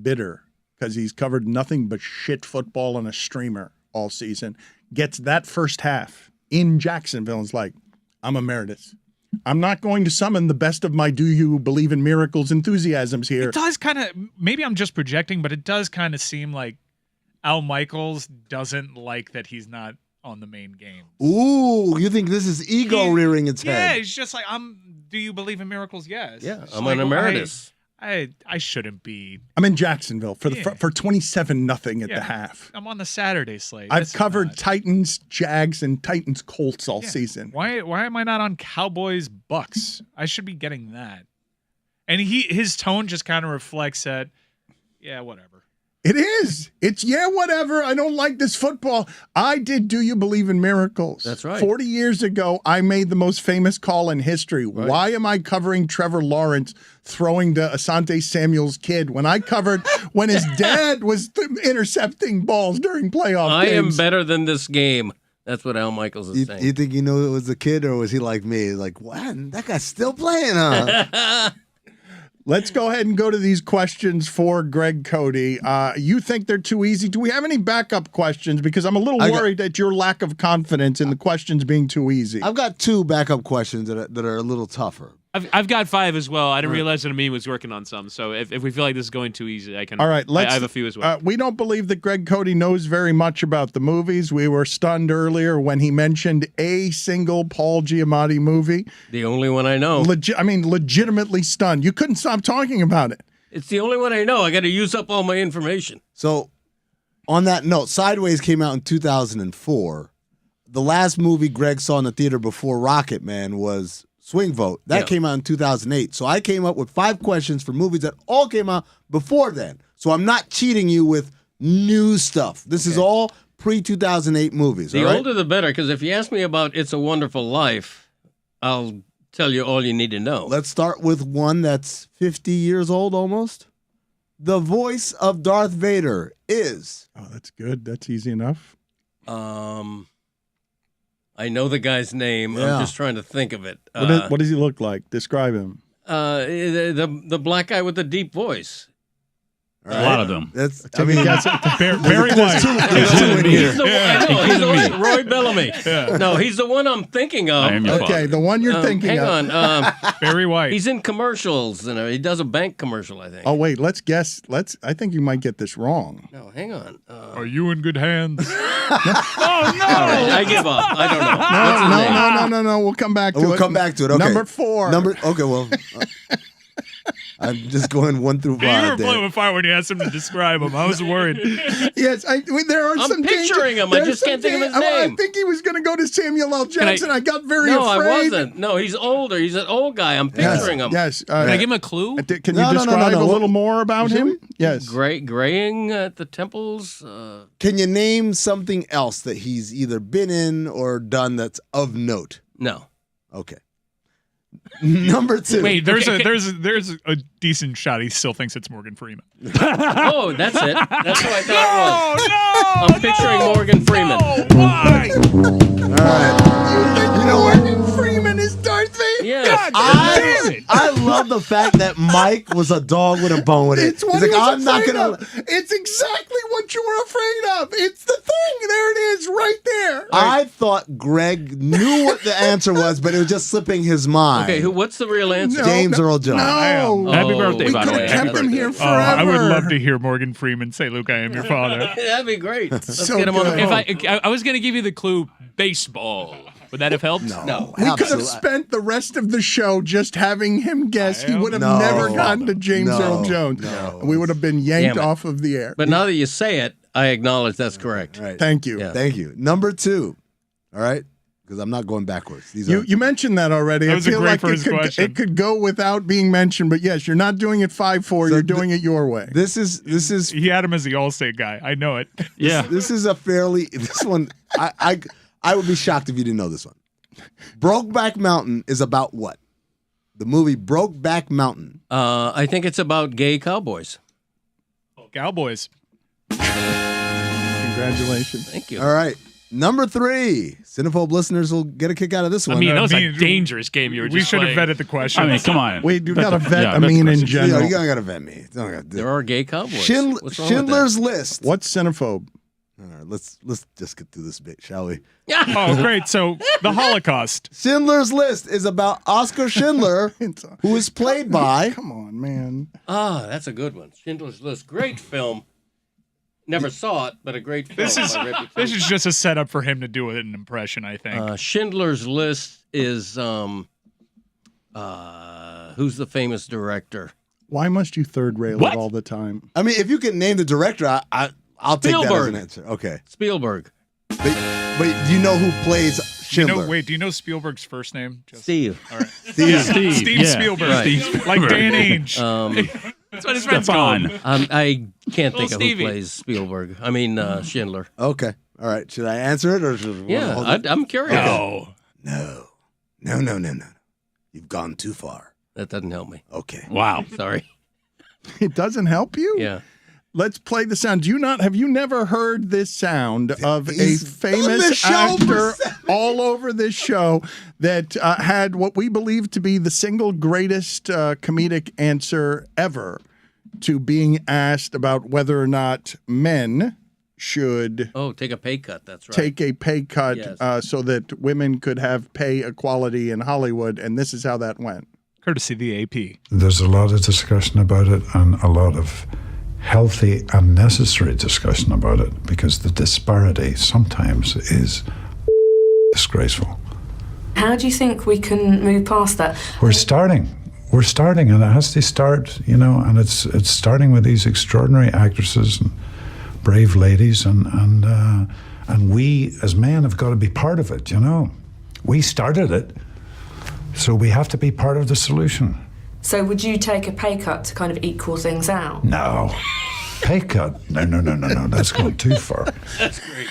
bitter because he's covered nothing but shit football on a streamer all season, gets that first half in Jacksonville and is like, I'm emeritus. I'm not going to summon the best of my do you believe in miracles enthusiasms here. It does kind of, maybe I'm just projecting, but it does kind of seem like Al Michaels doesn't like that he's not on the main game. Ooh, you think this is ego rearing its Yeah, head? he's just like, do you believe in miracles? Yes. Yeah, It's I'm like, an emeritus. I shouldn't be. I'm in Jacksonville for 27-0 at the half. I'm on the Saturday slate. I've This is covered not- Titans, Jags, and Titans Colts all season. Why am I not on Cowboys Bucks? I should be getting that. And his tone just kind of reflects that, yeah, whatever. It is. It's, yeah, whatever. I don't like this football. I did Do You Believe in Miracles? That's right. 40 years ago, I made the most famous call in history. Right. Why am I covering Trevor Lawrence throwing to Asante Samuel's kid when I covered when his dad was intercepting balls during playoff I am games? better than this game. That's what Al Michaels is saying. You think you know it was a kid, or was he like me? Like, what? That guy's still playing, huh? Let's go ahead and go to these questions for Greg Cody. You think they're too easy? Do we have any backup questions? Because I'm a little worried at your lack of confidence in the questions being too easy. I've got 2 backup questions that are a little tougher. I've got 5 as well. I didn't realize that Amin was working on some. So if we feel like this is going too easy, I can. All right, I have a few as well. We don't believe that Greg Cody knows very much about the movies. We were stunned earlier when he mentioned a single Paul Giamatti movie. The only one I know. Legitimately stunned. You couldn't stop talking about it. It's the only one I know. I got to use up all my information. So, on that note, Sideways came out in 2004. The last movie Greg saw in the theater before Rocket Man was Swing Vote. That came out in 2008. So I came up with 5 questions for movies that all came out before then. So I'm not cheating you with new stuff. This is all pre-2008 movies. The all right? older the better, because if you ask me about It's a Wonderful Life, I'll tell you all you need to know. Let's start with one that's 50 years old almost. The voice of Darth Vader is... Oh, that's good. That's easy enough. I know the guy's name. Yeah. I'm just trying to think of it. What does he look like? Describe him. The black guy with the deep voice. A lot of them. That's Barry White. He's the one. Roy Bellamy. No, he's the one I'm thinking of. I am your father. The one you're thinking hang of. on. Barry White. He's in commercials, and he does a bank commercial, I think. Oh, wait, let's guess. I think you might get this wrong. No, hang on. Are you in good hands? Oh, no! All right, I give up. I don't know. No. We'll come back to it. We'll come back to it. Okay. Number 4. Okay, well... I'm just going 1 through 5. You were playing with fire when you asked him to describe him. I was worried. Yes, there are I'm some. picturing him. I just can't think of his name. I think he was going to go to Samuel L. Jackson. I got very no, afraid. No, I wasn't. No, he's older. He's an old guy. I'm picturing him. Yes. Can I give him a clue? Can you describe a little more about him? Yes. Graying at the temples. Can you name something else that he's either been in or done that's of note? No. Okay. Number 2. Wait, there's a decent shot. He still thinks it's Morgan Freeman. Oh, that's it. That's what I thought No, it was. I'm picturing Morgan Freeman. Why? All right. You know Morgan Freeman is Darth Vader? Yes. I love the fact that Mike was a dog with a bone with it. It's what He's he like, was I'm not afraid gonna. of. It's exactly what you were afraid of. It's the thing. There it is, right there. I thought Greg knew what the answer was, but it was just slipping his mind. Okay, what's the real answer? James Earl Jones. No. Happy birthday, We by could the have way. kept him here Oh, forever. I would love to hear Morgan Freeman say, "Luke, I am your father." That'd be great. Let's So get him on the good. phone. I was going to give you the clue baseball. Would that have helped? No. We could have Absolutely. spent the rest of the show just having him guess. He would have No. never gotten to James Earl Jones. No. We would have been yanked Damn it. off of the air. But now that you say it, I acknowledge that's correct. All right. Thank you. Yeah. Thank you. Number 2. All right? Because I'm not going backwards. These are. You mentioned that already. That I was a feel great like first question. it could go without being mentioned, but yes, you're not doing it 5-4. You're doing it your way. This is He had him as the Allstate guy. I know it. Yeah. This is a fairly. This one. I would be shocked if you didn't know this one. Brokeback Mountain is about what? The movie Brokeback Mountain. I think it's about gay cowboys. Cowboys. Congratulations. Thank you. All right. Number 3. Cinephobe listeners will get a kick out of this one. I mean, that was a Amin, dangerous game you were We just should have playing. vetted the question. I mean, come on. Wait, you got to vet yeah, vet the Amin in question. you general. don't gotta vet me. Don't gotta do There are gay cowboys. What's wrong with Schindler's List. What's cinephobe? All right, let's just get through this bit, shall we? Oh, great. So the Holocaust. Schindler's List is about Oscar Schindler, who is played by. Come on, man. That's a good one. Schindler's List. Great film. Never saw it, but a great film. This is by reputation. this is just a setup for him to do an impression, I think. Schindler's List is who's the famous director? Why must you third rail What? it all the time? I mean, if you can name the director, I'll take that as Spielberg. an answer. Okay. Spielberg. But do you know who plays Schindler? Do you know Spielberg's first name? Steve. All right. Steve. Steve yeah. Spielberg. Right. Like Dan Ainge. That's what his friends call him. I can't think of Stevie. who plays Spielberg. I mean Schindler. Okay. All right. Should I answer it or should Yeah, hold it? I'm curious. No. No. You've gone too far. That doesn't help me. Okay. Wow. Sorry. It doesn't help you? Yeah. Let's play the sound. Have you never heard this sound of a He's done famous this show for actor all over this show that had what we believe to be the single greatest comedic answer ever to being asked about whether or not men should take a pay cut. That's right. take a pay cut Yes. so that women could have pay equality in Hollywood, and this is how that went. Courtesy the AP. There's a lot of discussion about it and a lot of healthy and necessary discussion about it because the disparity sometimes is disgraceful. How do you think we can move past that? We're starting, and it has to start, and it's starting with these extraordinary actresses and brave ladies, and we as men have got to be part of it. We started it, so we have to be part of the solution. So would you take a pay cut to kind of equal things out? No, pay cut? No. That's going too far. That's great.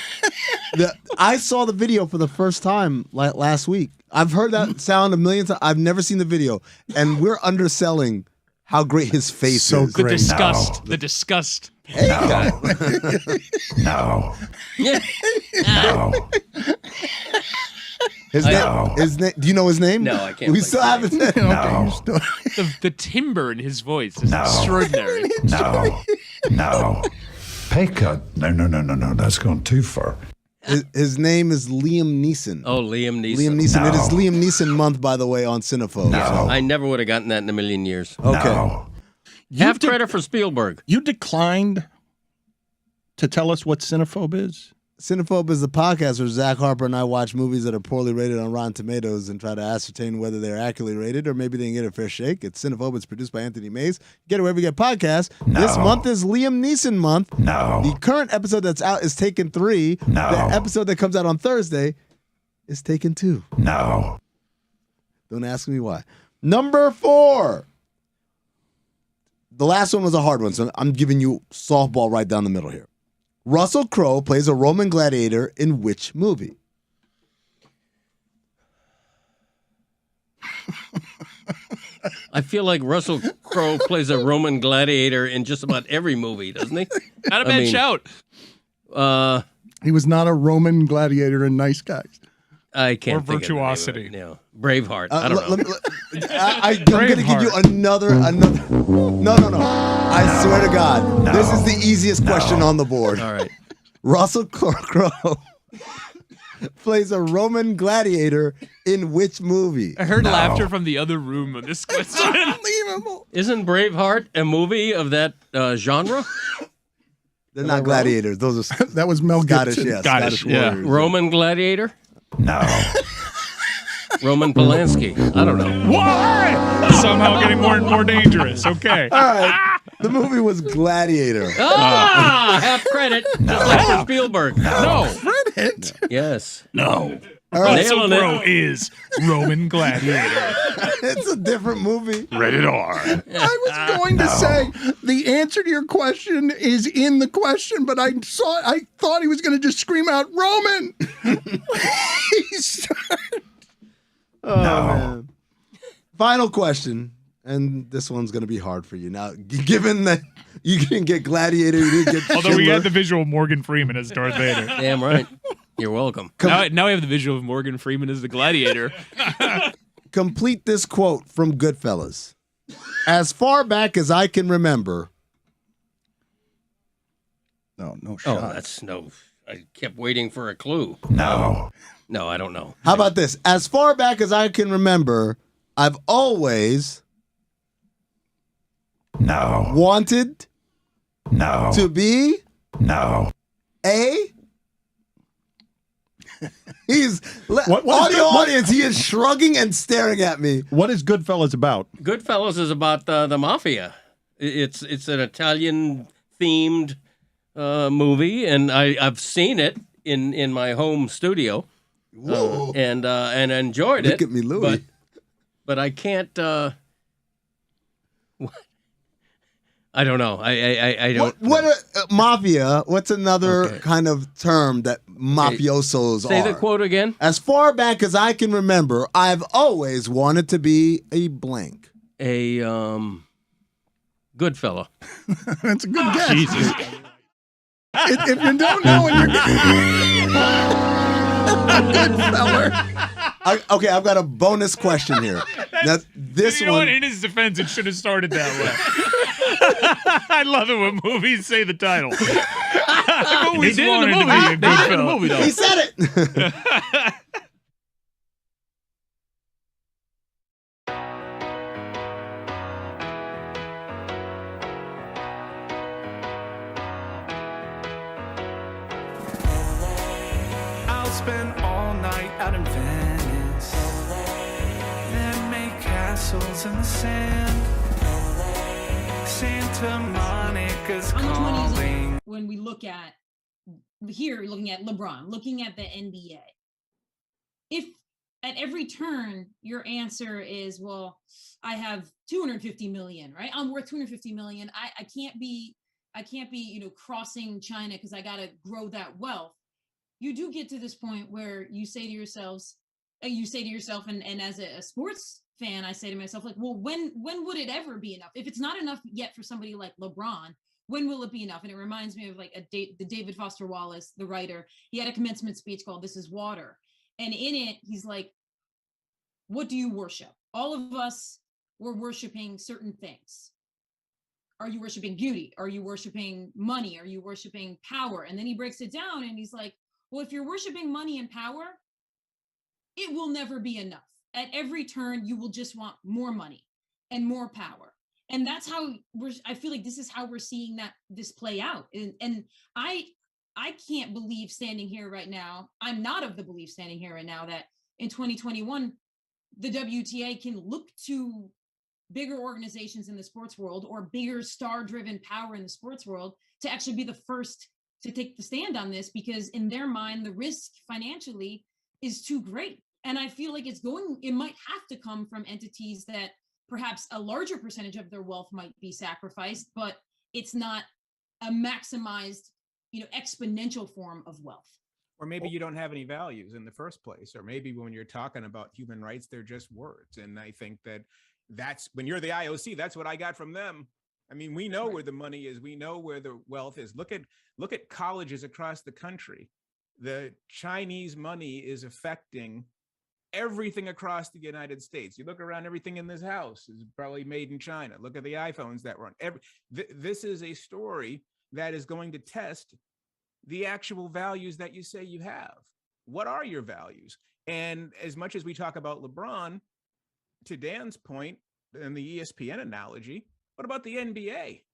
I saw the video for the first time last week. I've heard that sound a million times. I've never seen the video, and we're underselling how great his face is. The disgust. The disgust. No. No. His name, do you know his name? No, I can't. We still haven't. No. The timbre in his voice is extraordinary. No. Pay cut? No. That's going too far. His name is Liam Neeson. Oh, Liam Neeson. Liam Neeson. No. It is Liam Neeson month, by the way, on Cinephobe. No. I never would have gotten that in a million years. Okay. No. Half credit for Spielberg. You declined to tell us what Cinephobe is? Cinephobe is the podcast where Zach Harper and I watch movies that are poorly rated on Rotten Tomatoes and try to ascertain whether they're accurately rated or maybe they can get a fair shake. It's Cinephobe. It's produced by Anthony Mays. Get it wherever you get podcasts. No. This month is Liam Neeson month. No. The current episode that's out is Taken 3. No. The episode that comes out on Thursday is Taken 2. No. Don't ask me why. Number 4. The last one was a hard one, so I'm giving you softball right down the middle here. Russell Crowe plays a Roman gladiator in which movie? I feel like Russell Crowe plays a Roman gladiator in just about every movie, doesn't he? Not a bad shout. He was not a Roman gladiator in Nice Guys. I can't Or think Virtuosity. Of the name of it. Braveheart. I don't know. I'm going to give you another. No. I swear to God, this is the easiest question on the board. All right. Russell Crowe plays a Roman gladiator in which movie? I heard laughter from the other room on this question. Unbelievable. Isn't Braveheart a movie of that genre? They're not gladiators. Those are That was Mel Scottish. Gibson. Yeah, Scottish, Scottish warriors. Roman gladiator? No. Roman Polanski. I don't know. Why? Somehow getting more and more dangerous. Okay. All right. The movie was Gladiator. Half credit. Just like for Spielberg. No. Credit? Yes. No. Nailing Russell Crowe it. is Roman Gladiator. It's a different movie. Rated R. I was going to say the answer to your question is in the question, but I thought he was going to just scream out Roman. He started. Oh, man. Final question, and this one's going to be hard for you. Now, given that you didn't get Gladiator, you didn't get Although we Schindler. had the visual of Morgan Freeman as Darth Vader. Damn right. You're welcome. Now we have the visual of Morgan Freeman as the gladiator. Complete this quote from Goodfellas. As far back as I can remember. No shot. Oh, that's no. I kept waiting for a clue. No. No, I don't know. How about this? As far back as I can remember, I've always wanted to be a. He's audience. He is shrugging and staring at me. What is Goodfellas about? Goodfellas is about the mafia. It's an Italian themed movie, and I've seen it in my home studio, and enjoyed it. Look at me, Louis. But I can't. I don't know. I don't. What mafia? What's another kind of term that mafiosos are? Say the quote again. As far back as I can remember, I've always wanted to be a blank. A Good fella. That's a good guess. Jesus. If you don't know, and you're good fella. Okay, I've got a bonus question here. Now, this you know one. what? In his defense, it should have started that way. I love it when movies say the title. I've always They did in the wanted to movie. be a They good did in the fella. movie, though. He said it. I'll spend all night out in Venice, then make castles in the sand. Santa Monica's How much money is calling. it when we look at here, looking at LeBron, looking at the NBA? If at every turn your answer is, well, I have 250 million, right? I'm worth 250 million. I can't be, crossing China because I got to grow that wealth. You do get to this point where you say to yourself, and as a sports fan, I say to myself, like, well, when would it ever be enough? If it's not enough yet for somebody like LeBron, when will it be enough? And it reminds me of like the David Foster Wallace, the writer. He had a commencement speech called "This Is Water," and in it, he's like, "What do you worship?" All of us were worshiping certain things. Are you worshiping beauty? Are you worshiping money? Are you worshiping power? And then he breaks it down, and he's like, well, if you're worshiping money and power, it will never be enough. At every turn, you will just want more money and more power. And that's how I feel like this is how we're seeing this play out. And I can't believe standing here right now. I'm not of the belief standing here right now that in 2021, the WTA can look to bigger organizations in the sports world or bigger star-driven power in the sports world to actually be the first to take the stand on this, because in their mind, the risk financially is too great. And I feel like it might have to come from entities that perhaps a larger percentage of their wealth might be sacrificed, but it's not a maximized, exponential form of wealth. Or maybe you don't have any values in the first place, or maybe when you're talking about human rights, they're just words. And I think that's when you're the IOC, that's what I got from them. I mean, we know where the money is. We know where the wealth is. Look at colleges across the country. The Chinese money is affecting everything across the United States. You look around, everything in this house is probably made in China. Look at the iPhones that run. This is a story that is going to test the actual values that you say you have. What are your values? And as much as we talk about LeBron, to Dan's point and the ESPN analogy, what about the NBA?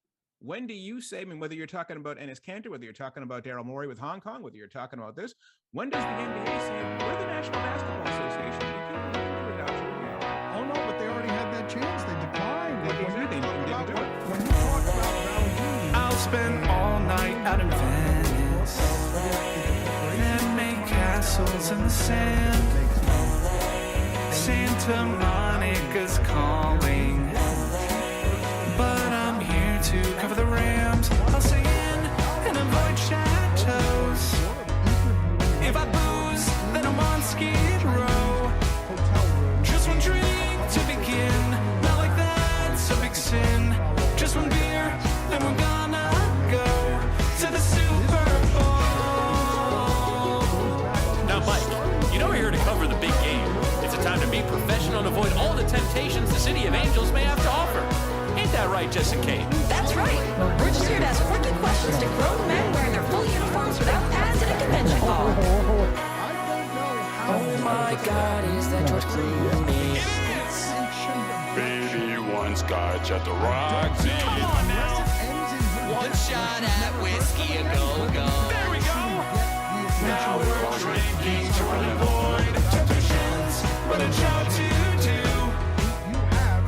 When do you say, whether you're talking about Enes Kanter, whether you're talking about Daryl Morey with Hong Kong, whether you're talking about this, when does the NBA say, we're the National Basketball Association? We can't do adoption. Oh no, but they already had that chance. They declined. Like Exactly. Didn't do it. when you talk about values, I'll spend all night out in Venice, then make castles in the sand. Santa Monica's calling, but I'm here to cover the Rams. I'll stay in and avoid chateaus. If I booze, then I'm on Skid Row. Just one drink to begin, not like that's a big sin. Just one beer, then we're gonna go to the Super Bowl. Now, Mike, you know we're here to cover the big game. It's a time to be professional and avoid all the temptations the City of Angels may have to offer. Ain't that right, Jessica Kate? That's right. We're just here to ask quirky questions to grown men wearing their full uniforms without pads in a convention hall. Oh my God, is that George Clooney? Baby wants scotch at the Roxy. Come on now. One shot at whiskey a go-go. There we go. Now we're drinking to avoid temptations, but a job to do.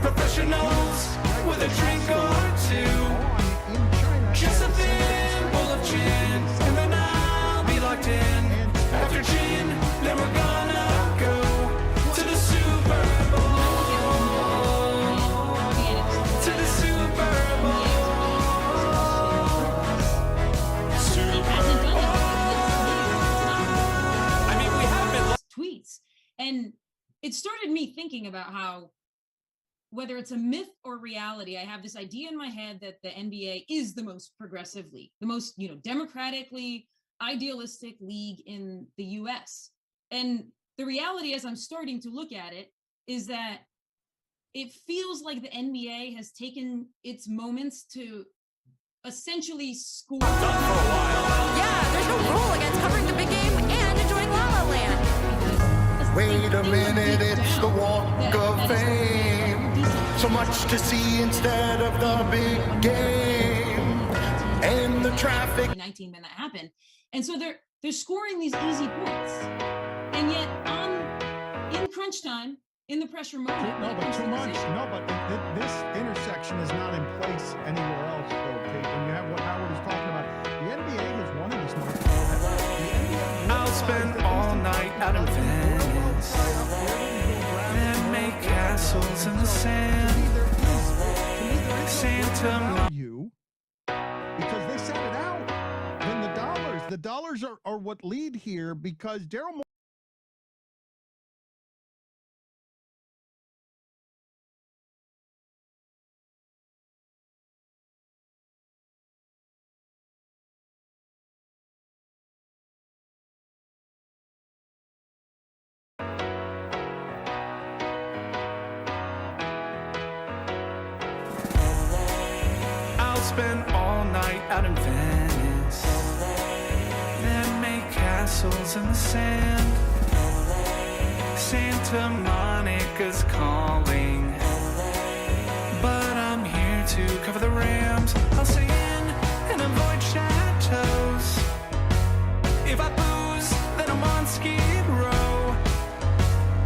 Professionals with a drink or two. Just a thimble of gin, and then I'll be locked in. After gin, then we're gonna go to the Super Bowl. To the Super Bowl. I mean, we have been tweets, and it started me thinking about how whether it's a myth or reality, I have this idea in my head that the NBA is the most progressive league, the most, democratically idealistic league in the US. And the reality, as I'm starting to look at it, is that it feels like the NBA has taken its moments to essentially score. Yeah, there's no rule against covering the big game and enjoying La La Land. Wait a minute, it's the walk of fame. So much to see instead of the big game. And the traffic. 19 when that happened. And so they're scoring these easy points. And yet in crunch time, in the pressure moment. No, but too much. No, but this intersection is not in place anywhere else, though, Kate. When you have what Howard is talking about, the NBA has won in this market. I'll spend all night out in Venice and make castles in the sand. Santa you, because they set it out. Then the dollars are what lead here because Daryl Morey. Spend all night out in Venice, then make castles in the sand. Santa Monica's calling, but I'm here to cover the Rams. I'll stay in and avoid chateaus. If I booze, then I'm on Skid Row.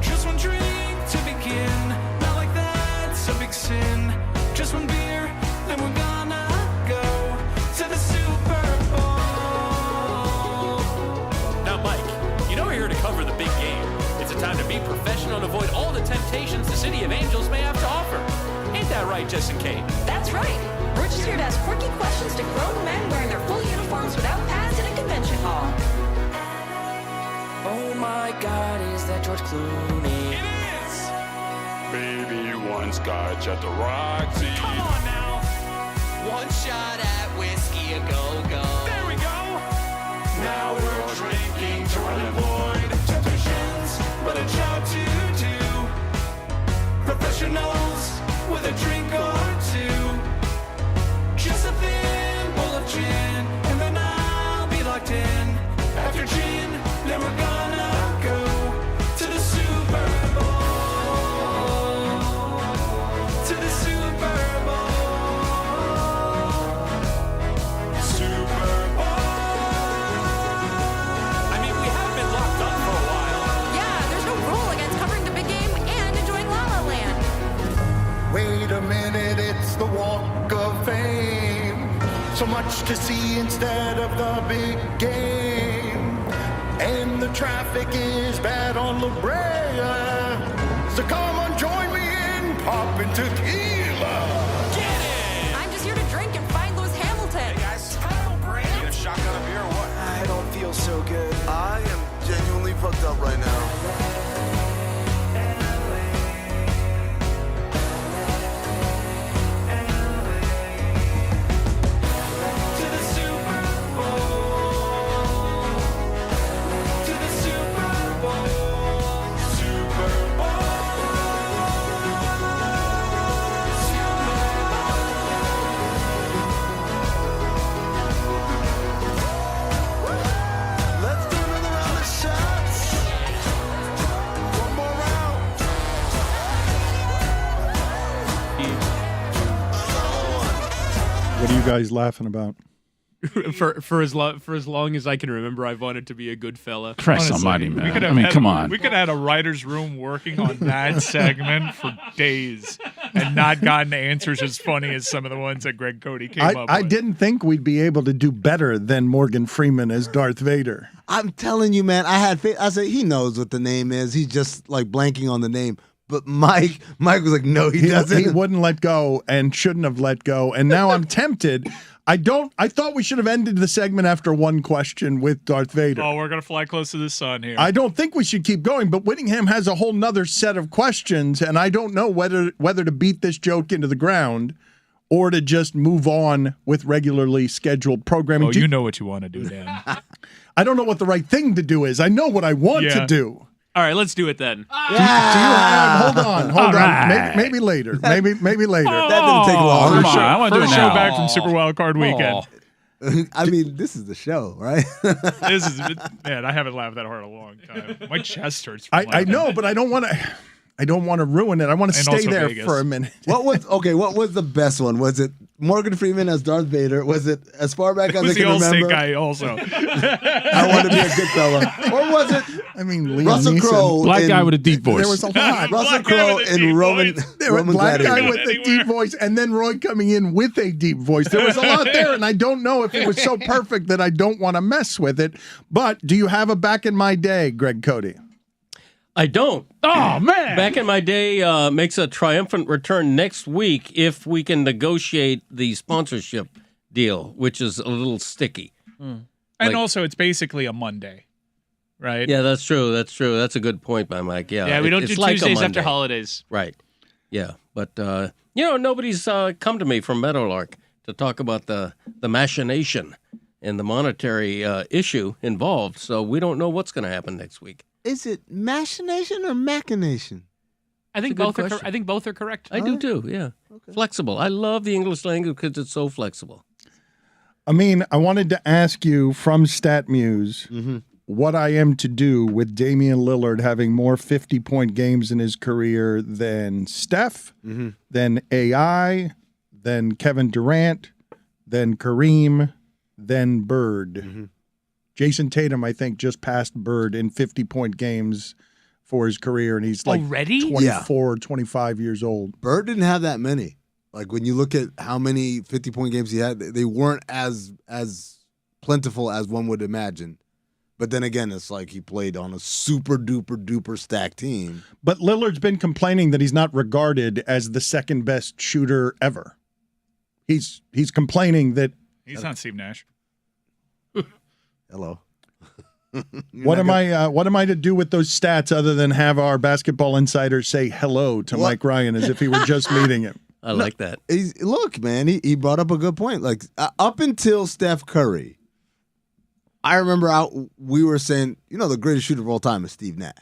Just one drink to begin, not like that's a big sin. Just one beer, then we're gonna to the Super Bowl. Now, Mike, we're here to cover the big game. It's a time to be professional and avoid all the temptations the City of Angels may have to offer. Ain't that right, Jess and Kate? That's right. We're just here to ask quirky questions to grown men wearing their full uniforms without pads in a convention hall. Oh my God, is that George Clooney? It is! Baby, one scotch at the Roxy. Come on now! One shot at whiskey a go-go. There we go! Now we're drinking to avoid temptations, but a job to do. Professionals with a drink or two. Just a thimble of gin, and then I'll be locked in. After gin, then we're gonna go to the Super Bowl. To the Super Bowl. Wait a minute, it's the walk of fame. So much to see instead of the big game. And the traffic is bad on La Brea. So come on, join me in popping tequila. Get it! I'm just here to drink and find Lewis Hamilton. Hey guys, Kyle Brandt. You gonna shotgun a beer or what? I don't feel so good. I am genuinely fucked up right now. What are you guys laughing about? for as long as I can remember, I've wanted to be a good fella. Christ almighty, man. Come on. We could have had a writer's room working on that segment for days and not gotten answers as funny as some of the ones that Greg Cody came up with. I didn't think we'd be able to do better than Morgan Freeman as Darth Vader. I'm telling you, man, I had faith. I said, he knows what the name is. He's just like blanking on the name. But Mike was like, no, he doesn't. He wouldn't let go and shouldn't have let go. And now I'm tempted. I thought we should have ended the segment after one question with Darth Vader. Oh, we're going to fly close to the sun here. I don't think we should keep going, but Whittingham has a whole nother set of questions, and I don't know whether to beat this joke into the ground or to just move on with regularly scheduled programming. Oh, you know what you want to do, Dan. I don't know what the right thing to do is. I know what I want to do. All right, let's do it then. Do you have, hold on. Right. Maybe later. Maybe later. That didn't take long. Come on, I want to do it First now. show back from Super Wild Card Weekend. I mean, this is the show, right? This is man. I haven't laughed that hard in a long time. My chest hurts. From I laughing. know, but I don't want to. I don't want to ruin it. I want to And stay also there Vegas. for a minute. What was the best one? Was it Morgan Freeman as Darth Vader? Was it as far back as I Who's the can old remember? state guy also? I want to be a good fella. Or was it I mean, Liam Russell Neeson. Crowe? Black guy with a deep voice. There was a lot. Russell Black guy Crowe with a in deep Roman. voice. There was Roman black guy Gladiator. with a deep voice, and then Roy coming in with a deep voice. There was a lot there, and I don't know if it was so perfect that I don't want to mess with it. But do you have a back in my day, Greg Cody? I don't. Oh man! Back in my day makes a triumphant return next week if we can negotiate the sponsorship deal, which is a little sticky. And Like- also, it's basically a Monday, right? Yeah, that's true. That's true. That's a good point by Mike. Yeah, Yeah, we don't it's do like a Tuesdays after Monday. holidays. Right. Yeah, but nobody's come to me from Meadowlark to talk about the machination and the monetary issue involved. So we don't know what's going to happen next week. Is it machination or machination? I think It's a good both are. question. I think both are correct. I do too. Yeah, flexible. I love the English language because it's so flexible. I mean, I wanted to ask you from StatMuse Mm-hmm. what I am to do with Damian Lillard having more 50-point games in his career than Steph, Mm-hmm. than AI, than Kevin Durant, than Kareem, than Bird. Mm-hmm. Jason Tatum, I think, just passed Bird in 50-point games for his career, and he's like Already? 24 or 25 years old. Bird didn't have that many. Like when you look at how many 50-point games he had, they weren't as plentiful as one would imagine. But then again, it's like he played on a super duper stacked team. But Lillard's been complaining that he's not regarded as the second best shooter ever. He's complaining that. He's not Steve Nash. Hello. What am I to do with those stats other than have our basketball insider say hello to Mike Ryan as if he were just meeting him? I like that. Look, man, he brought up a good point. Like up until Steph Curry, I remember we were saying, the greatest shooter of all time is Steve Nash.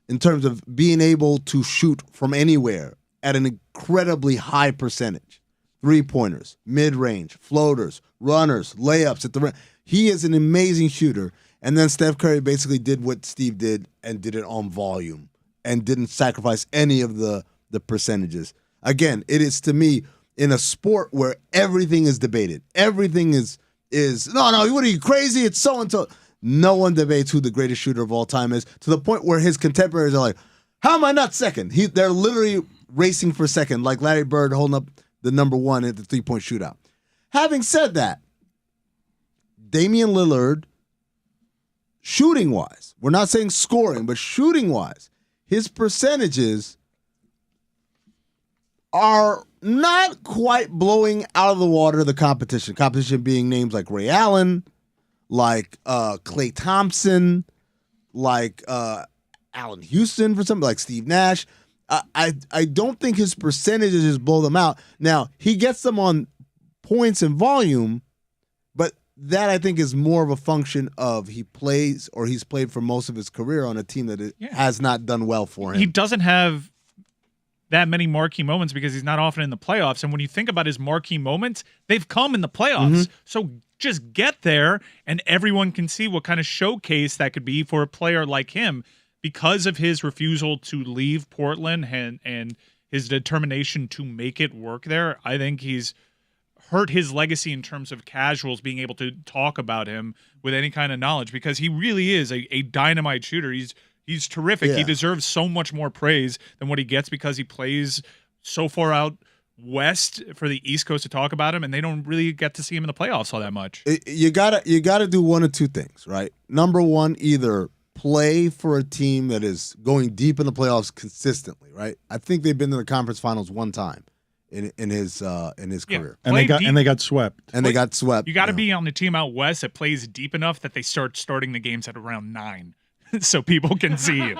In terms of being able to shoot from anywhere at an incredibly high percentage. 3-pointers, mid-range, floaters, runners, layups at the rim. He is an amazing shooter. And then Steph Curry basically did what Steve did and did it on volume and didn't sacrifice any of the percentages. Again, it is to me in a sport where everything is debated. Everything is no, what are you, crazy? It's so-and-so. No one debates who the greatest shooter of all time is, to the point where his contemporaries are like, how am I not second? They're literally racing for second, like Larry Bird holding up the number one at the 3-point shootout. Having said that, Damian Lillard, shooting-wise, we're not saying scoring, but shooting-wise, his percentages are not quite blowing out of the water the competition. Competition being names like Ray Allen, like Klay Thompson, like Allen Houston for something, like Steve Nash. I don't think his percentages just blow them out. Now, he gets them on points and volume, but that I think is more of a function of he's played for most of his career on a team that has not done well for him. He doesn't have that many marquee moments because he's not often in the playoffs. And when you think about his marquee moments, they've come in the playoffs. Mm-hmm. So just get there and everyone can see what kind of showcase that could be for a player like him because of his refusal to leave Portland and his determination to make it work there. I think he's hurt his legacy in terms of casuals being able to talk about him with any kind of knowledge because he really is a dynamite shooter. He's terrific. Yeah. He deserves so much more praise than what he gets because he plays so far out west for the East Coast to talk about him, and they don't really get to see him in the playoffs all that much. You gotta do one of two things, right? Number one, either play for a team that is going deep in the playoffs consistently, right? I think they've been to the conference finals one time in his career. And they got swept. And they got swept. You got to be on the team out west that plays deep enough that they start starting the games at around 9 so people can see you.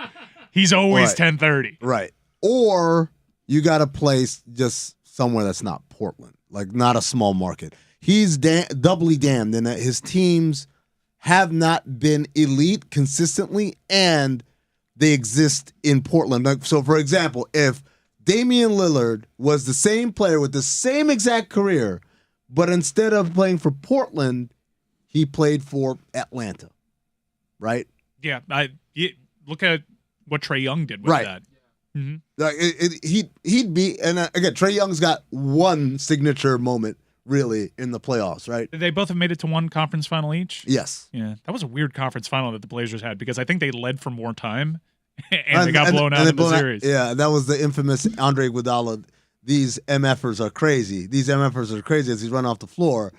He's always 10:30. Right. Or you got to play just somewhere that's not Portland, like not a small market. He's doubly damned in that his teams have not been elite consistently, and they exist in Portland. Like, so, for example, if Damian Lillard was the same player with the same exact career, but instead of playing for Portland, he played for Atlanta, right? Yeah, look at what Trae Young did with Right. that. Mm-hmm. Like he'd be, and again, Trae Young's got one signature moment really in the playoffs, right? They both have made it to one conference final each? Yes. Yeah, that was a weird conference final that the Blazers had because I think they led for more time and they got blown out in the series. Yeah, that was the infamous Andre Iguodala. These MFers are crazy. These MFers are crazy as he's run off the floor.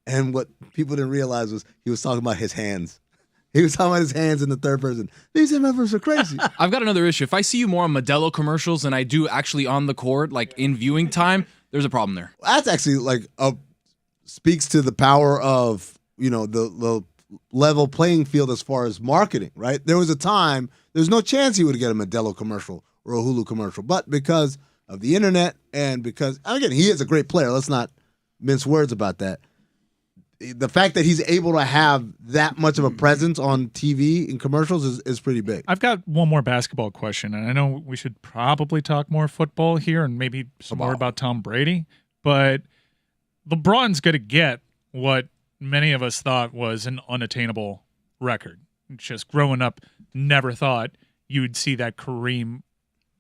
And what people didn't realize was he was talking about his hands. He was talking about his hands in the third person. These MFers are crazy. I've got another issue. If I see you more on Modelo commercials than I do actually on the court, like in viewing time, there's a problem there. That's actually like speaks to the power of, the level playing field as far as marketing, right? There was a time, there's no chance he would get a Modelo commercial or a Hulu commercial, but because of the internet and because, again, he is a great player. Let's not mince words about that. The fact that he's able to have that much of a presence on TV in commercials is pretty big. I've got one more basketball question, and I know we should probably talk more football here and maybe some more about Tom Brady, but LeBron's going to get what many of us thought was an unattainable record. Just growing up, never thought you'd see that Kareem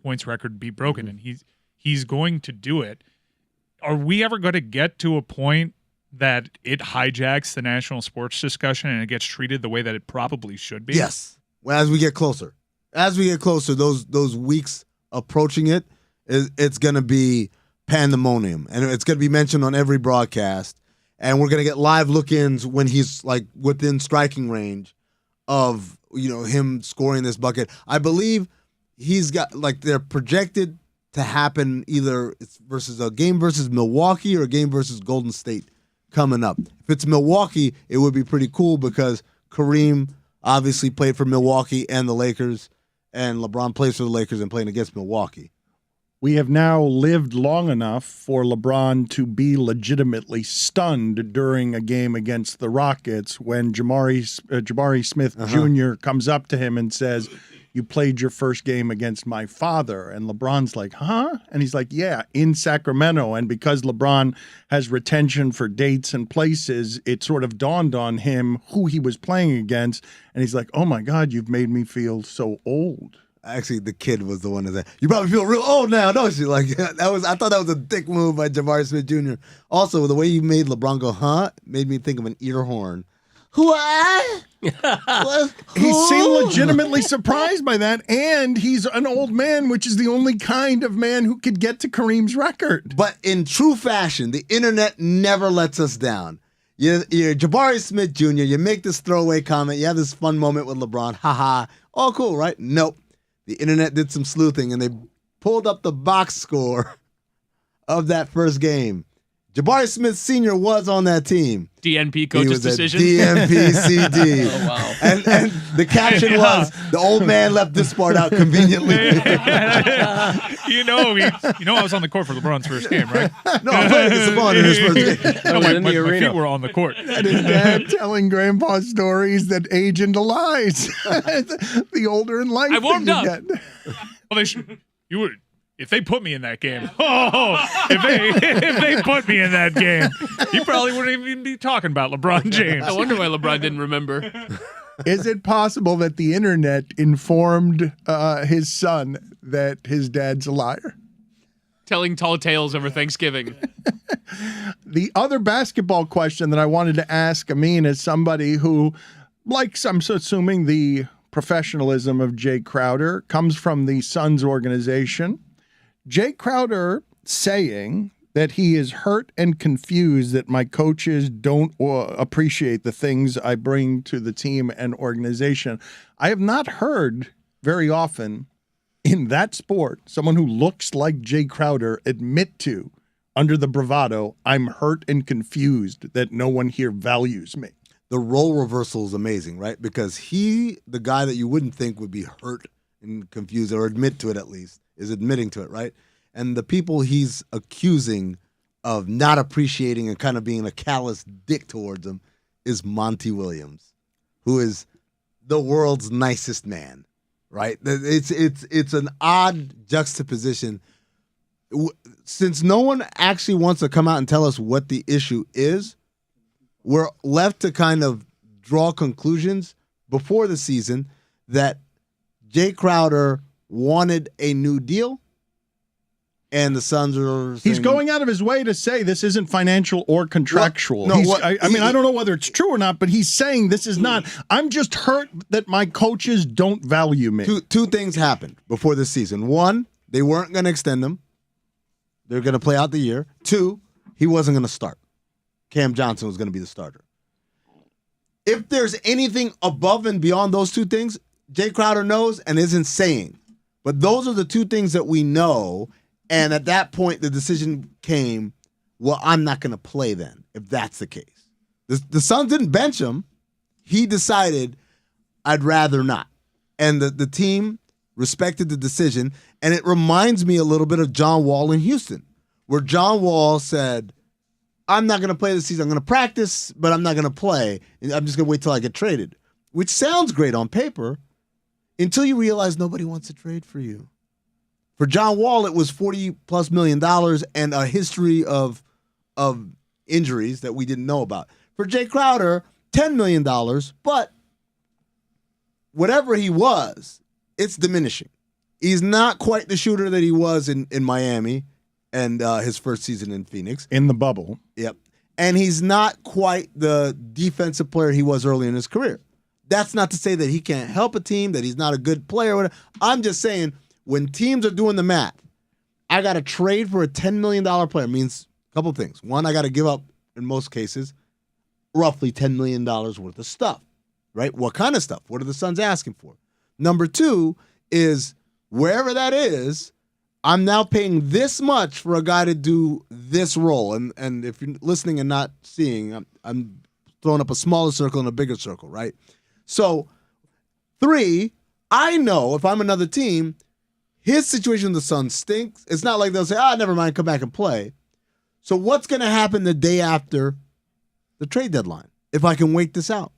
points record be broken, and he's going to do it. Are we ever going to get to a point that it hijacks the national sports discussion and it gets treated the way that it probably should be? Yes. Well, as we get closer, those weeks approaching it, it's going to be pandemonium, and it's going to be mentioned on every broadcast, and we're going to get live look-ins when he's like within striking range of him scoring this bucket. I believe he's got they're projected to happen either versus a game versus Milwaukee or a game versus Golden State coming up. If it's Milwaukee, it would be pretty cool because Kareem obviously played for Milwaukee and the Lakers, and LeBron plays for the Lakers and playing against Milwaukee. We have now lived long enough for LeBron to be legitimately stunned during a game against the Rockets when Jabari Smith Jr. comes up to him and says, "You played your first game against my father." And LeBron's like, "Huh?" And he's like, "Yeah, in Sacramento." And because LeBron has retention for dates and places, it sort of dawned on him who he was playing against. And he's like, "Oh my God, you've made me feel so old." Actually, the kid was the one that said, "You probably feel real old now, don't you?" Like I thought that was a dick move by Jabari Smith Jr. Also, the way you made LeBron go, "Huh?" made me think of an ear horn. What? He seemed legitimately surprised by that, and he's an old man, which is the only kind of man who could get to Kareem's record. But in true fashion, the internet never lets us down. You're Jabari Smith Jr., you make this throwaway comment, you have this fun moment with LeBron, haha, all cool, right? Nope. The internet did some sleuthing, and they pulled up the box score of that first game. Jabari Smith Sr. was on that team. DNP coach's decision. DNP CD. Oh, wow. And the caption was, "The old man left this part out conveniently." I was on the court for LeBron's first game, right? No, I played against LeBron in his first game. No, my feet were on the court. That is Dad telling Grandpa stories that age into lies. The older in life I warmed you up. get. Well, you would. If they put me in that game, if they put me in that game, you probably wouldn't even be talking about LeBron James. I wonder why LeBron didn't remember. Is it possible that the internet informed his son that his dad's a liar? Telling tall tales over Thanksgiving. The other basketball question that I wanted to ask Amin is somebody who likes, I'm assuming, the professionalism of Jay Crowder, comes from the Suns organization. Jay Crowder saying that he is hurt and confused that my coaches don't appreciate the things I bring to the team and organization. I have not heard very often in that sport someone who looks like Jay Crowder admit to under the bravado, I'm hurt and confused that no one here values me. The role reversal is amazing, right? Because the guy that you wouldn't think would be hurt and confused, or admit to it at least, is admitting to it, right? And the people he's accusing of not appreciating and kind of being a callous dick towards him is Monty Williams, who is the world's nicest man, right? It's an odd juxtaposition. Since no one actually wants to come out and tell us what the issue is, we're left to kind of draw conclusions before the season that Jay Crowder wanted a new deal, and the Suns are saying, he's going out of his way to say this isn't financial or contractual. Well, I mean, I don't know whether it's true or not, but he's saying this is not. I'm just hurt that my coaches don't value me. Two things happened before this season. One, they weren't going to extend him. They're going to play out the year. Two, he wasn't going to start. Cam Johnson was going to be the starter. If there's anything above and beyond those two things, Jay Crowder knows and isn't saying. But those are the two things that we know. And at that point, the decision came, well, I'm not going to play then, if that's the case. The Suns didn't bench him. He decided, I'd rather not. And the team respected the decision. And it reminds me a little bit of John Wall in Houston, where John Wall said, I'm not going to play this season. I'm going to practice, but I'm not going to play. I'm just going to wait till I get traded, which sounds great on paper until you realize nobody wants to trade for you. For John Wall, it was $40+ million and a history of injuries that we didn't know about. For Jay Crowder, $10 million, but whatever he was, it's diminishing. He's not quite the shooter that he was in Miami and his first season in Phoenix. In the bubble. Yep. And he's not quite the defensive player he was early in his career. That's not to say that he can't help a team, that he's not a good player. Whatever. I'm just saying, when teams are doing the math, I got to trade for a $10 million player. It means a couple of things. One, I got to give up, in most cases, roughly $10 million worth of stuff, right? What kind of stuff? What are the Suns asking for? Number two is, wherever that is, I'm now paying this much for a guy to do this role. And if you're listening and not seeing, I'm throwing up a smaller circle and a bigger circle, right? So, three, I know if I'm another team, his situation with the Suns stinks. It's not like they'll say, never mind, come back and play. So what's going to happen the day after the trade deadline if I can wait this out?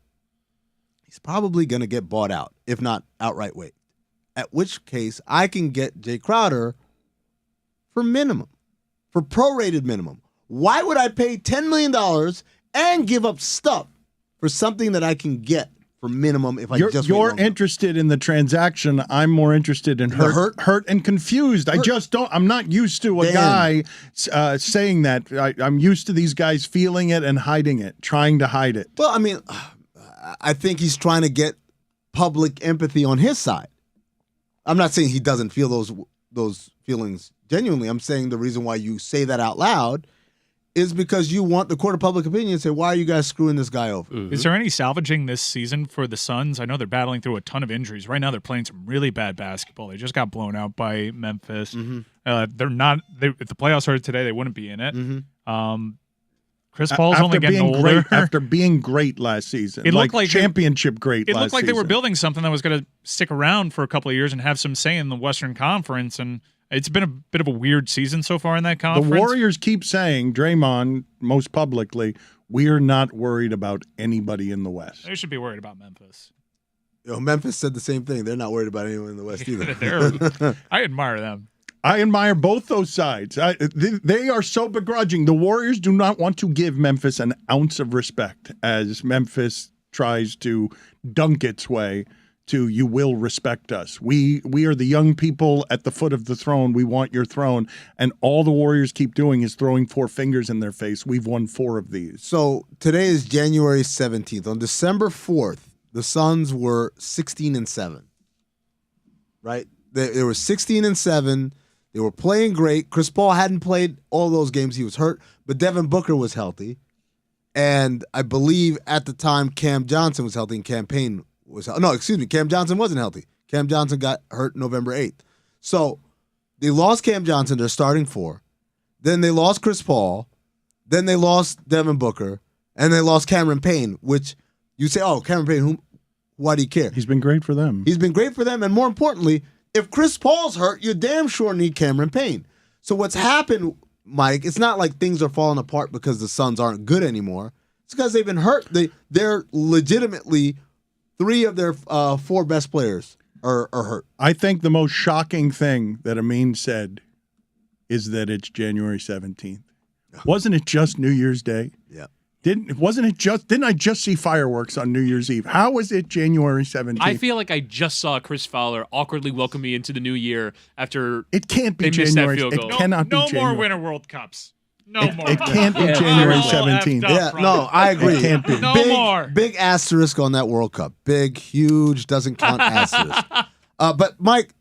He's probably going to get bought out, if not outright waived. At which case, I can get Jay Crowder for minimum, for prorated minimum. Why would I pay $10 million and give up stuff for something that I can get for minimum if I just wait You're interested in the transaction. I'm more interested in hurt and confused. I just don't. I'm not used to a guy saying that. I'm used to these guys feeling it and hiding it, trying to hide it. Well, I mean, I think he's trying to get public empathy on his side. I'm not saying he doesn't feel those feelings genuinely. I'm saying the reason why you say that out loud is because you want the court of public opinion to say, why are you guys screwing this guy over? Mm-hmm. Is there any salvaging this season for the Suns? I know they're battling through a ton of injuries. Right now they're playing some really bad basketball. They just got blown out by Memphis. Mm-hmm. They're not. If the playoffs started today, they wouldn't be in it. Mm-hmm. Chris Paul's only getting older. After being great last season. It looked like championship great It last looked like season. they were building something that was going to stick around for a couple of years and have some say in the Western Conference, and it's been a bit of a weird season so far in that conference. The Warriors keep saying, Draymond, most publicly, we are not worried about anybody in the West. They should be worried about Memphis. Memphis said the same thing. They're not worried about anyone in the West either. I admire them. I admire both those sides. They are so begrudging. The Warriors do not want to give Memphis an ounce of respect as Memphis tries to dunk its way to you will respect us. We are the young people at the foot of the throne. We want your throne. And all the Warriors keep doing is throwing four fingers in their face. We've won 4 of these. So today is January 17th. On December 4th, the Suns were 16-7. Right? They were 16-7. They were playing great. Chris Paul hadn't played all those games. He was hurt, but Devin Booker was healthy. And I believe at the time Cam Johnson was healthy and Cam Johnson wasn't healthy. Cam Johnson got hurt November 8th. So they lost Cam Johnson, their starting 4. Then they lost Chris Paul. Then they lost Devin Booker. And they lost Cameron Payne, which you say, oh, Cameron Payne, why do you care? He's been great for them. He's been great for them. And more importantly, if Chris Paul's hurt, you damn sure need Cameron Payne. So what's happened, Mike, it's not like things are falling apart because the Suns aren't good anymore. It's because they've been hurt. They're legitimately 3 of their 4 best players are hurt. I think the most shocking thing that Amin said is that it's January 17th. Wasn't it just New Year's Day? Yeah. Didn't I just see fireworks on New Year's Eve? How was it January 17th? I feel like I just saw Chris Fowler awkwardly welcome me into the new year after it can't be they missed January. that field goal. It cannot be No January. more Winter World Cups. No more. It can't be January 17th. Yeah, no, I agree. It can't be. No more. Big asterisk on that World Cup. Big, huge, doesn't count asterisk. But Mike,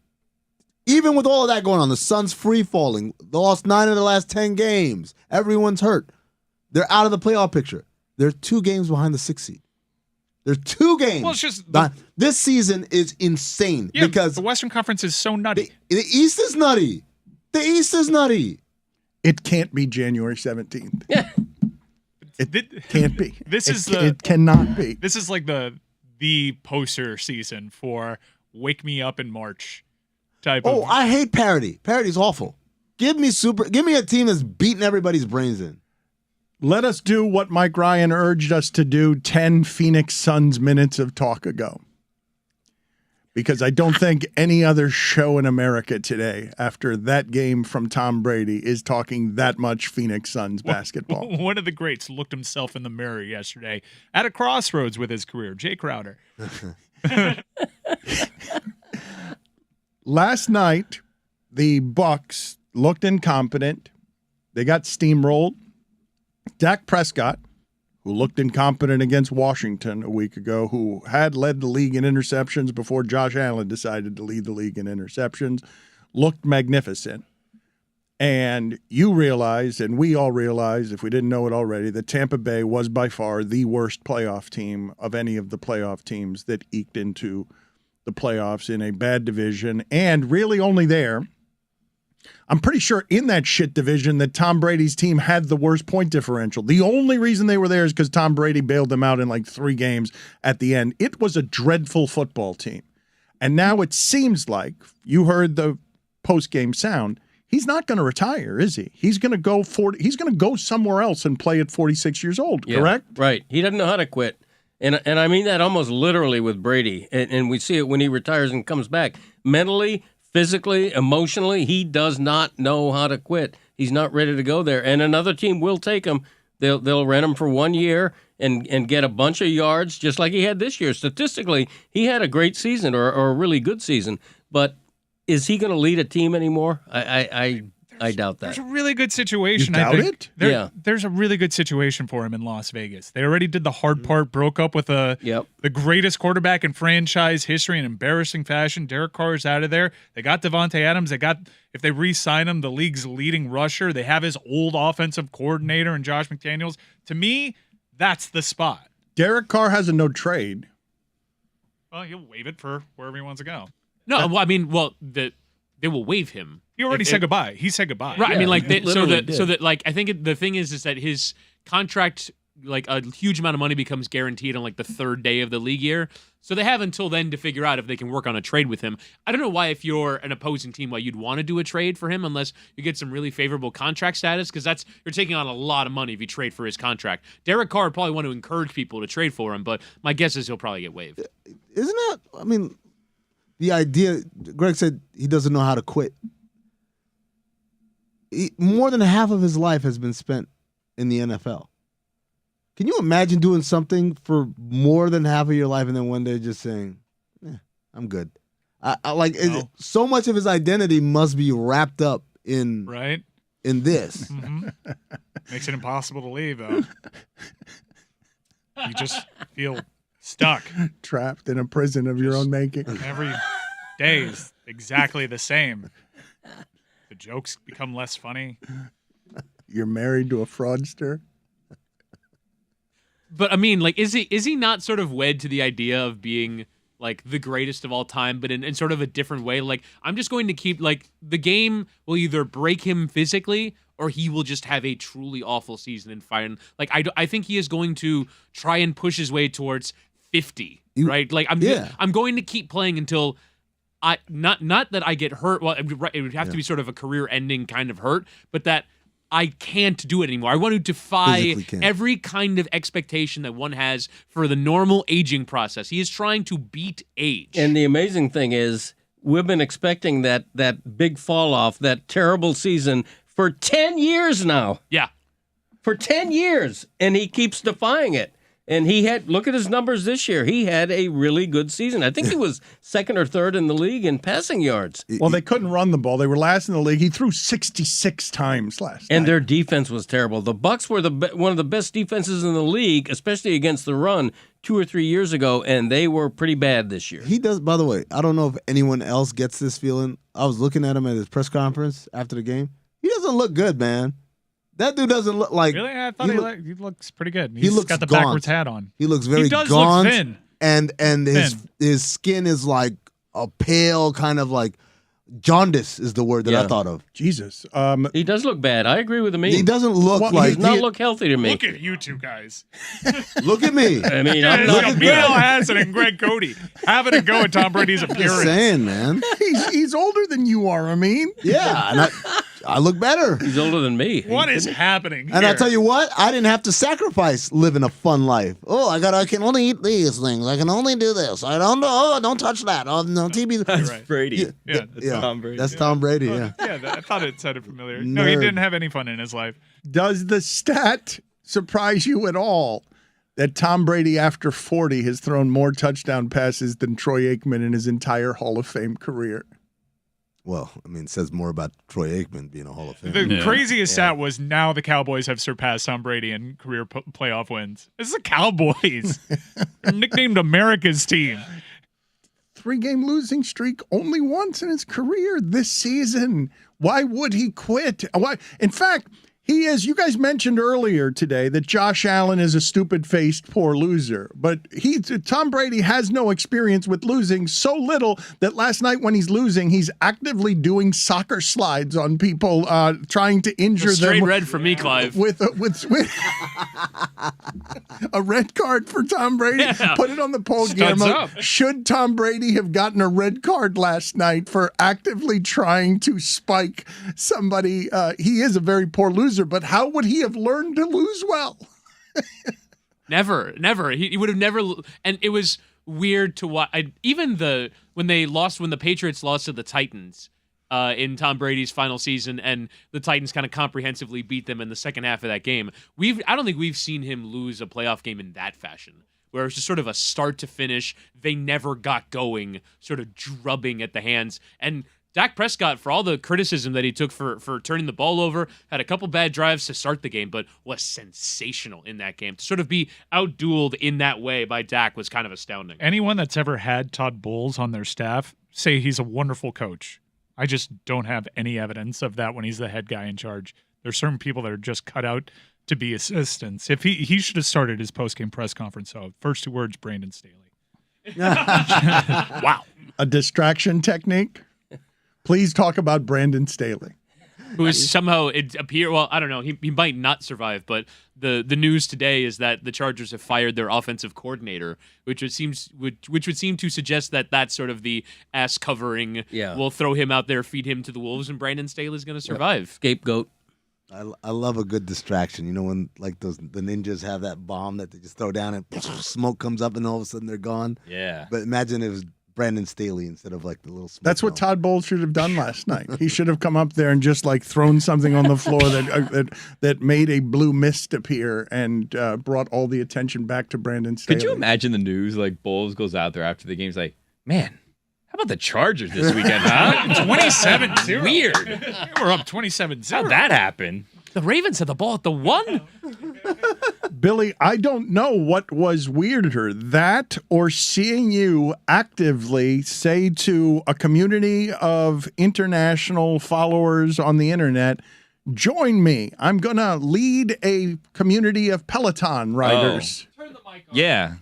even with all of that going on, the Suns free falling, they lost 9 of the last 10 games. Everyone's hurt. They're out of the playoff picture. They're 2 games behind the 6th seed. They're 2 games. Well, it's just this season is insane because the Western Conference is so nutty. The East is nutty. The East is nutty. It can't be January 17th. It can't be. It cannot be. This is like the poster season for Wake Me Up in March type of. I hate parody. Parody's awful. Give me a team that's beating everybody's brains in. Let us do what Mike Ryan urged us to do 10 Phoenix Suns minutes of talk ago. Because I don't think any other show in America today, after that game from Tom Brady, is talking that much Phoenix Suns basketball. One of the greats looked himself in the mirror yesterday at a crossroads with his career, Jay Crowder. Last night, the Bucks looked incompetent. They got steamrolled. Dak Prescott, who looked incompetent against Washington a week ago, who had led the league in interceptions before Josh Allen decided to lead the league in interceptions, looked magnificent. And you realize, and we all realize, if we didn't know it already, that Tampa Bay was by far the worst playoff team of any of the playoff teams that eked into the playoffs in a bad division, and really only there. I'm pretty sure in that shit division that Tom Brady's team had the worst point differential. The only reason they were there is because Tom Brady bailed them out in like 3 games at the end. It was a dreadful football team. And now it seems like, you heard the post-game sound, he's not going to retire, is he? He's going to go somewhere else and play at 46 years old, correct? Right. He doesn't know how to quit. And I mean that almost literally with Brady. And we see it when he retires and comes back. Mentally, physically, emotionally, he does not know how to quit. He's not ready to go there. And another team will take him. They'll rent him for 1 year and get a bunch of yards, just like he had this year. Statistically, he had a great season or a really good season. But is he going to lead a team anymore? I doubt that. There's a really good situation. You doubt I think. it? There's a really good situation for him in Las Vegas. They already did the hard part, broke up with the greatest quarterback in franchise history in embarrassing fashion. Derek Carr's out of there. They got Devontae Adams. If they re-sign him, the league's leading rusher. They have his old offensive coordinator and Josh McDaniels. To me, that's the spot. Derek Carr has a no trade. Well, he'll waive it for wherever he wants to go. No, they will waive him. He already said goodbye. He said goodbye. Right. Yeah, I mean, like, I think the thing is that his contract, like, a huge amount of money becomes guaranteed on like the 3rd day of the league year. So they have until then to figure out if they can work on a trade with him. I don't know why, if you're an opposing team, why you'd want to do a trade for him unless you get some really favorable contract status, because you're taking on a lot of money if you trade for his contract. Derek Carr would probably want to encourage people to trade for him, but my guess is he'll probably get waived. Isn't that? I mean, the idea. Greg said he doesn't know how to quit. More than half of his life has been spent in the NFL. Can you imagine doing something for more than half of your life and then one day just saying, I'm good? So much of his identity must be wrapped up in this. Mm-hmm. Makes it impossible to leave, though. You just feel stuck. Trapped in a prison of your own making. Every day is exactly the same. The jokes become less funny. You're married to a fraudster. But I mean, like, is he not sort of wed to the idea of being like the greatest of all time, but in sort of a different way. Like, I'm just going to keep, like, the game will either break him physically or he will just have a truly awful season and find, like, I think he is going to try and push his way towards 50, right? Like, I'm going to keep playing until not that I get hurt. Well, it would have to be sort of a career-ending kind of hurt, but that I can't do it anymore. I want to defy every kind of expectation that one has for the normal aging process. He is trying to beat age. And the amazing thing is, we've been expecting that big fall off, that terrible season for 10 years now. Yeah. For 10 years. And he keeps defying it. And look at his numbers this year. He had a really good season. I think he was second or third in the league in passing yards. Well, they couldn't run the ball. They were last in the league. He threw 66 times last night. And their defense was terrible. The Bucs were one of the best defenses in the league, especially against the run, 2 or 3 years ago, and they were pretty bad this year. He does, by the way, I don't know if anyone else gets this feeling. I was looking at him at his press conference after the game. He doesn't look good, man. That dude doesn't look like... Really? I thought he looks pretty good. He looks got the gaunt. backwards hat on. He looks very gaunt. Look thin. And his skin is like a pale kind of like... Jaundice is the word that I thought of. Jesus. He does look bad. I agree with him. He doesn't look like... He does not look healthy to me. Look at you two guys. Look at me. I mean, I'm not Bill Hassan and Greg Cody having a go at Tom Brady's appearance. Just saying, man. He's older than you are, I mean. Yeah, and I look better. He's older than me. What is happening here? And I'll tell you what, I didn't have to sacrifice living a fun life. Oh, I can only eat these things. I can only do this. I don't know. Oh, don't touch that. Oh, no TV. That's Brady. Yeah, that's Tom Brady. That's Tom Brady, yeah. I thought it sounded familiar. No, he didn't have any fun in his life. Does the stat surprise you at all that Tom Brady, after 40, has thrown more touchdown passes than Troy Aikman in his entire Hall of Fame career? Well, I mean, it says more about Troy Aikman being a Hall of Fame. The craziest stat was now the Cowboys have surpassed Tom Brady in career playoff wins. This is the Cowboys. They're nicknamed America's team. 3-game losing streak only once in his career this season. Why would he quit? Why? In fact, he is. You guys mentioned earlier today that Josh Allen is a stupid-faced poor loser, but Tom Brady has no experience with losing, so little that last night when he's losing, he's actively doing soccer slides on people, trying to injure them. Straight red for me, Clive. With a red card for Tom Brady. Yeah. Put it on the poll, Studs Guillermo. up. Should Tom Brady have gotten a red card last night for actively trying to spike somebody? He is a very poor loser, but how would he have learned to lose well? Never. He would have never. And it was weird to watch. When the Patriots lost to the Titans in Tom Brady's final season, and the Titans kind of comprehensively beat them in the second half of that game. I don't think we've seen him lose a playoff game in that fashion, where it's just sort of a start to finish. They never got going, sort of drubbing at the hands. And Dak Prescott, for all the criticism that he took for turning the ball over, had a couple bad drives to start the game, but was sensational in that game. To sort of be outdueled in that way by Dak was kind of astounding. Anyone that's ever had Todd Bowles on their staff say he's a wonderful coach. I just don't have any evidence of that when he's the head guy in charge. There's certain people that are just cut out to be assistants. If he should have started his post-game press conference. So first 2 words, Brandon Staley. Wow. A distraction technique? Please talk about Brandon Staley. Who is somehow, it appear, well, I don't know, he might not survive, but the news today is that the Chargers have fired their offensive coordinator, which would seem to suggest that that's sort of the ass covering. Yeah. We'll throw him out there, feed him to the wolves, and Brandon Staley's going to survive. Scapegoat. I love a good distraction. You know when like the ninjas have that bomb that they just throw down and smoke comes up and all of a sudden they're gone. Yeah. But imagine it was Brandon Staley instead of like the little smoke. That's what Todd Bowles should have done last night. He should have come up there and just like thrown something on the floor that made a blue mist appear and brought all the attention back to Brandon Staley. Could you imagine the news? Like Bowles goes out there after the game, he's like, man, how about the Chargers this weekend, huh? 27-0. Weird. We're up 27-0. How'd that happen? The Ravens had the ball at the 1. Billy, I don't know what was weirder, that or seeing you actively say to a community of international followers on the internet, join me. I'm going to lead a community of Peloton riders. Yeah.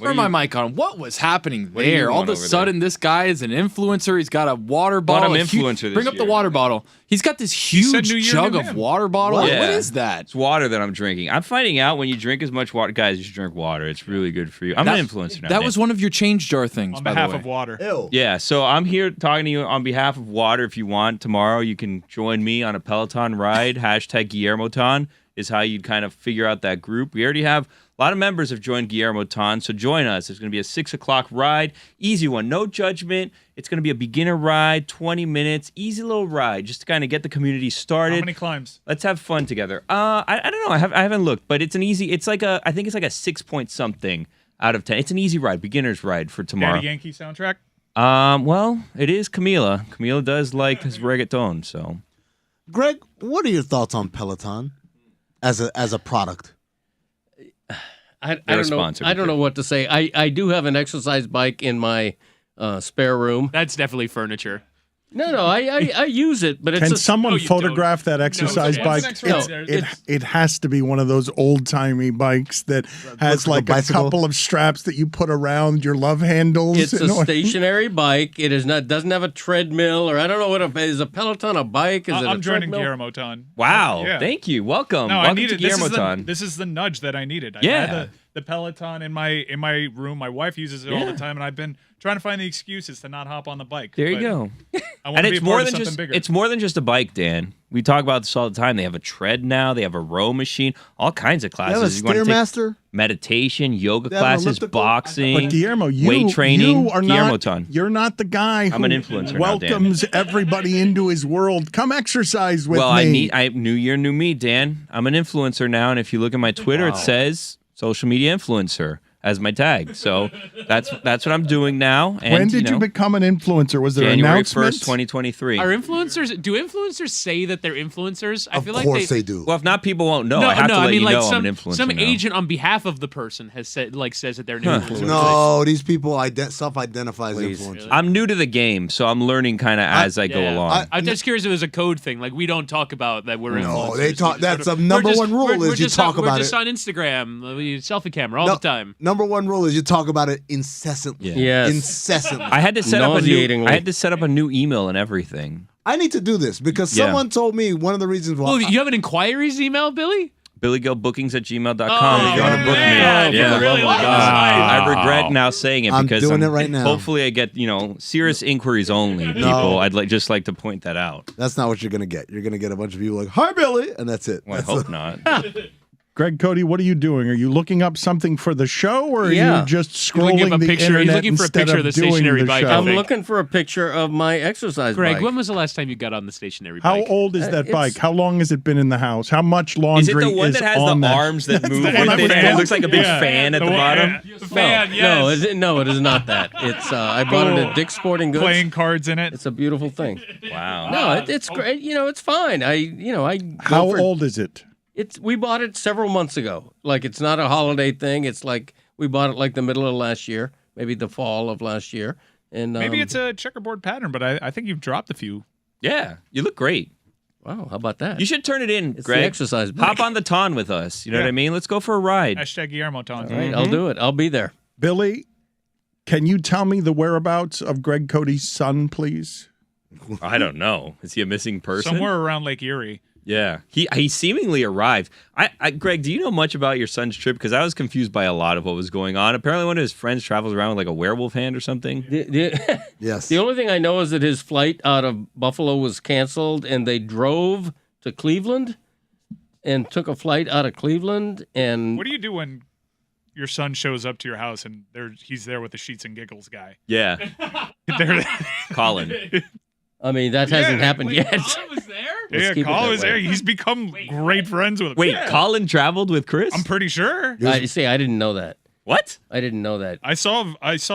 Turn my mic on. What was happening What do you there? All want of a over sudden, this guy is an influencer. He's got a water bottle. I'm a huge- influencer this Bring up the year. water bottle. He's got this said huge New Year, jug New of Him. water bottle. Yeah. What is that? It's water that I'm drinking. I'm finding out when you drink as much water. Guys, you should drink water. It's really good for you. I'm an influencer now. That man. was one of your change jar things, On by behalf the way. of water. Ew. Yeah, so I'm here talking to you on behalf of water. If you want, tomorrow you can join me on a Peloton ride. Hashtag Guillermoton is how you'd kind of figure out that group. We already have a lot of members have joined Guillermoton, so join us. It's going to be a 6 o'clock ride. Easy one, no judgment. It's going to be a beginner ride, 20 minutes, easy little ride, just to kind of get the community started. How many climbs? Let's have fun together. I don't know. I haven't looked, but it's an easy. It's like I think it's like a 6 point something out of 10. It's an easy ride, beginner's ride for tomorrow. Daddy Yankee soundtrack? Well, it is Camila. Camila does like his reggaeton, so. Greg, what are your thoughts on Peloton as a product? I don't know. I don't know what to say. I do have an exercise bike in my spare room. That's definitely furniture. No, I use it, but it's Can a, someone photograph that exercise bike? No, It has to be one of those old timey bikes that has like a bicycle? couple of straps that you put around your love handles. It's You a know what- stationary bike. It is not doesn't have a treadmill, or I don't know what is a Peloton a bike? Is it a I'm joining treadmill? Guillermoton. Wow, Yeah. thank you. Welcome. No, I Welcome needed to this. Guillermoton. This is the nudge that I needed. I Yeah. had the Peloton in my room. My wife uses it all Yeah. the time, and I've been trying to find the excuses to not hop on the bike. There you but go. I want And to be it's a more part of than something just bigger. it's more than just a bike, Dan. We talk about this all the time. They have a tread now. They have a row machine. All kinds of classes. have a You wanna take Stairmaster? meditation, yoga They have an classes, elliptical? boxing, But Guillermo, weight training. you are not. Guillermoton. You're not the guy who I'm an influencer now, Dan. welcomes everybody into his world. Come exercise with Well, me. I new year, new me, Dan. I'm an influencer now, and if you look at my Twitter, it says social media influencer as my tag. So that's what I'm doing now. And, when did you know, become an influencer? Was there an January announcement? 1st, 2023. Are influencers? Do influencers say that they're influencers? I Of feel course like they do. Well, if not, people won't know. No, I have to let you know some, I'm an influencer some now. agent on behalf of the person has said says that they're an influencer. No, these people self-identify as influencers. I'm new to the game, so I'm learning kind of as I go along. I'm just curious if it was a code thing. Like, we don't talk about that we're influencers. No, they talk. We just That's sort the of- number we're just- one rule we're is you just talk on, about We're it. just on Instagram, selfie camera all the time. Number one rule is you talk about it incessantly. Yes. Incessantly. I had to set up a new. Nauseatingly. I had to set up a new email and everything. I need to do this because Yeah. someone told me one of the reasons why. Well, you have an inquiries email, Billy? BillyGoBookings@gmail.com. Oh, if you want to book man. me. Yeah, really like this. I regret now saying it I'm because doing it right now. Hopefully, I get serious inquiries only. People, I'd just like to point that out. That's not what you're gonna get. You're gonna get a bunch of people like, "Hi, Billy," and that's it. Well, I That's hope it. not. Greg Cody, what are you doing? Are you looking up something for the show, or are Yeah. you just looking scrolling up a the picture- he's internet looking for a instead picture of the doing stationary the bike, show? I I'm think. looking for a picture of my exercise Greg, bike. when was the last time you got on the stationary How bike? old is that it's- bike? How long has it been in the house? How much Is laundry it the one that has on the that? arms that move? the one with I it? was It looks like a big Yeah. fan at the The one- bottom. The fan, yes. No, it is not that. It's I bought it at Dick's Sporting Goods. Playing cards in it. It's a beautiful thing. Wow. No, it's great. It's fine. I go How for- old is it? We bought it several months ago. Like, it's not a holiday thing. It's like we bought it like the middle of last year, maybe the fall of last year. And Maybe it's a checkerboard pattern, but I think you've dropped a few. Yeah, you look great. Wow, how about that? You should turn it in, It's Greg. the exercise bike. Hop on the ton with us. You know Yeah. what I mean? Let's go for a ride. Hashtag Guillermoton. All right, I'll do it. I'll be there. Billy, can you tell me the whereabouts of Greg Cody's son, please? I don't know. Is he a missing person? Somewhere around Lake Erie. Yeah, he seemingly arrived. Greg, do you know much about your son's trip? Because I was confused by a lot of what was going on. Apparently, one of his friends travels around with like a werewolf hand or something. Yes. The only thing I know is that his flight out of Buffalo was canceled, and they drove to Cleveland and took a flight out of Cleveland. And What do you do when your son shows up to your house and he's there with the Sheets and Giggles guy? Yeah, There- Colin. I mean, that hasn't happened yet. Colin was there? Let's Yeah, keep it Colin that was way. there. He's become great friends with him. Wait, Yeah. Colin traveled with Chris? I'm pretty sure. I didn't know that. What? I didn't know that. I saw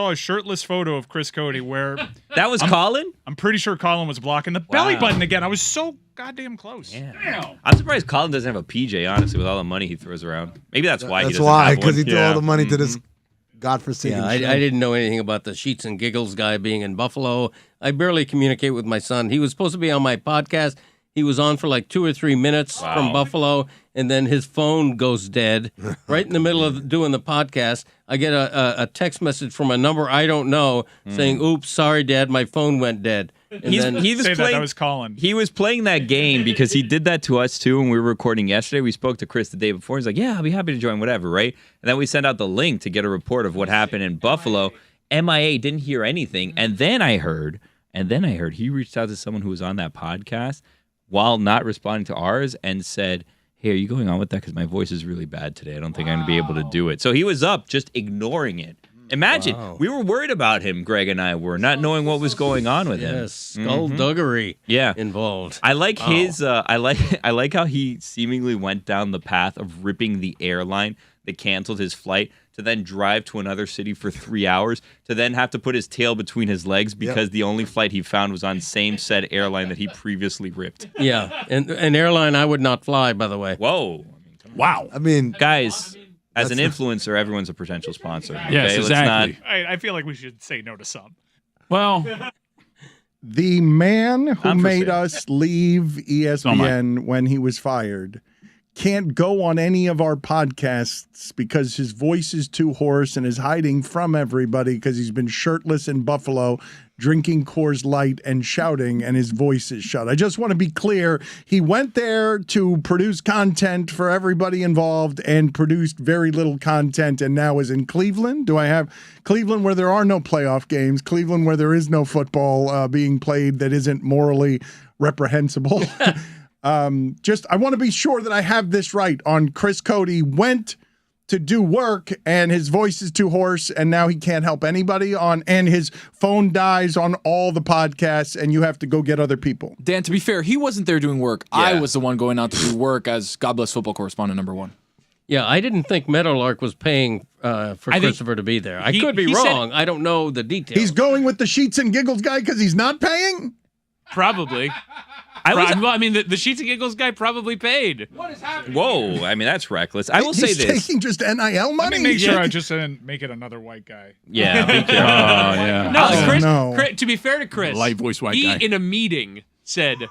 a shirtless photo of Chris Cody where That was Colin? I'm pretty sure Colin was blocking the belly button again. I was so goddamn close. Damn. I'm surprised Colin doesn't have a PJ, honestly, with all the money he throws around. Maybe that's why he That's doesn't why, have one. because he threw all the money to this godforsaken Yeah, I show. didn't know anything about the Sheets and Giggles guy being in Buffalo. I barely communicate with my son. He was supposed to be on my podcast. He was on for like 2 or 3 minutes from Buffalo, and then his phone goes dead right in the middle of doing the podcast. I get a text message from a number I don't know saying, "Oops, sorry, Dad, my phone went dead." And He was playing. That was Colin. He was playing that game because he did that to us too when we were recording yesterday. We spoke to Chris the day before. He's like, "Yeah, I'll be happy to join, whatever." Right? And then we sent out the link to get a report of what happened in Buffalo. MIA didn't hear anything, and then I heard he reached out to someone who was on that podcast while not responding to ours and said, "Hey, are you going on with that? Because my voice is really bad today. I don't think I'm going to be able to do it." So he was up just ignoring it. Imagine, we were worried about him, Greg and I were, not knowing what was going on with him. Yes, skullduggery involved. I like his I like how he seemingly went down the path of ripping the airline that canceled his flight to then drive to another city for 3 hours to then have to put his tail between his legs because the only flight he found was on same said airline that he previously ripped. Yeah, and an airline I would not fly, by the way. Whoa. Wow. I mean, guys, as an influencer, everyone's a potential sponsor. Okay? Yes, exactly. I feel like we should say no to some. Well, the man who I'm for made sale. us leave ESPN when he was fired can't go on any of our podcasts because his voice is too hoarse and is hiding from everybody because he's been shirtless in Buffalo, drinking Coors Light and shouting, and his voice is shut. I just want to be clear. He went there to produce content for everybody involved and produced very little content and now is in Cleveland. Do I have Cleveland where there are no playoff games, Cleveland where there is no football being played that isn't morally reprehensible? I want to be sure that I have this right on Chris Cody went to do work and his voice is too hoarse and now he can't help anybody and his phone dies on all the podcasts and you have to go get other people. Dan, to be fair, he wasn't there doing work. Yeah. I was the one going out to do work as God Bless Football correspondent number 1. Yeah, I didn't think Meadowlark was paying for Christopher to be there. I could be wrong. I don't know the details. He's going with the Sheets and Giggles guy because he's not paying? Probably. I mean, the Sheets and Giggles guy probably paid. What is happening? Whoa, I mean, that's reckless. I will say He's this. taking just NIL money? Let me make sure I just didn't make it another white guy. Yeah. Be careful. No, Chris, to be fair to Chris, light voice white guy. He, in a meeting, said,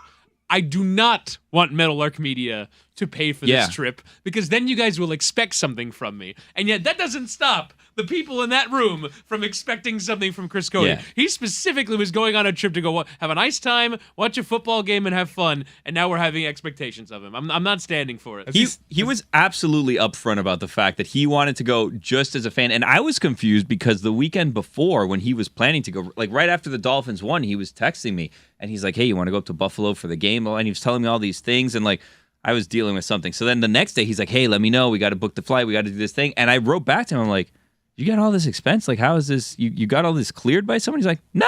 I do not want Meadowlark Media to pay for this trip because then you guys will expect something from me. And yet that doesn't stop the people in that room from expecting something from Chris Cody. Yeah. He specifically was going on a trip to go have a nice time, watch a football game, and have fun. And now we're having expectations of him. I'm not standing for it. He was absolutely upfront about the fact that he wanted to go just as a fan. And I was confused because the weekend before when he was planning to go, like right after the Dolphins won, he was texting me. And he's like, hey, you want to go up to Buffalo for the game? And he was telling me all these things. And like, I was dealing with something. So then the next day he's like, hey, let me know. We got to book the flight. We got to do this thing. And I wrote back to him. I'm like, you got all this expense? Like, how is this? You got all this cleared by someone? He's like, nah,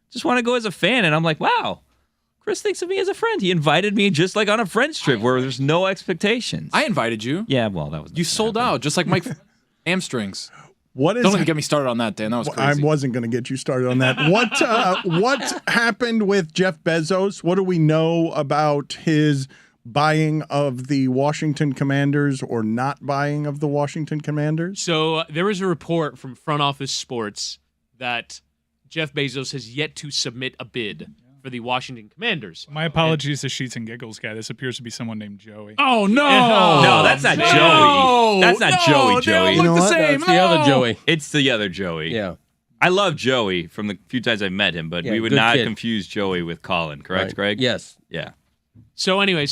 just want to go as a fan. And I'm like, wow, Chris thinks of me as a friend. He invited me just like on a friend's trip where there's no expectations. I invited you. Yeah, well, that was... You sold out, just like Mike hamstrings. Don't even get me started on that, Dan. That was crazy. I wasn't going to get you started on that. What happened with Jeff Bezos? What do we know about his buying of the Washington Commanders or not buying of the Washington Commanders? So there was a report from Front Office Sports that Jeff Bezos has yet to submit a bid for the Washington Commanders. My apologies to Sheets and Giggles guy. This appears to be someone named Joey. Oh, no. No, that's not Joey. That's not Joey. They all look the same. That's the other Joey. It's the other Joey. Yeah. I love Joey from the few times I've met him, but we would not confuse Joey with Colin, correct, Greg? Yes. Yeah. So anyway,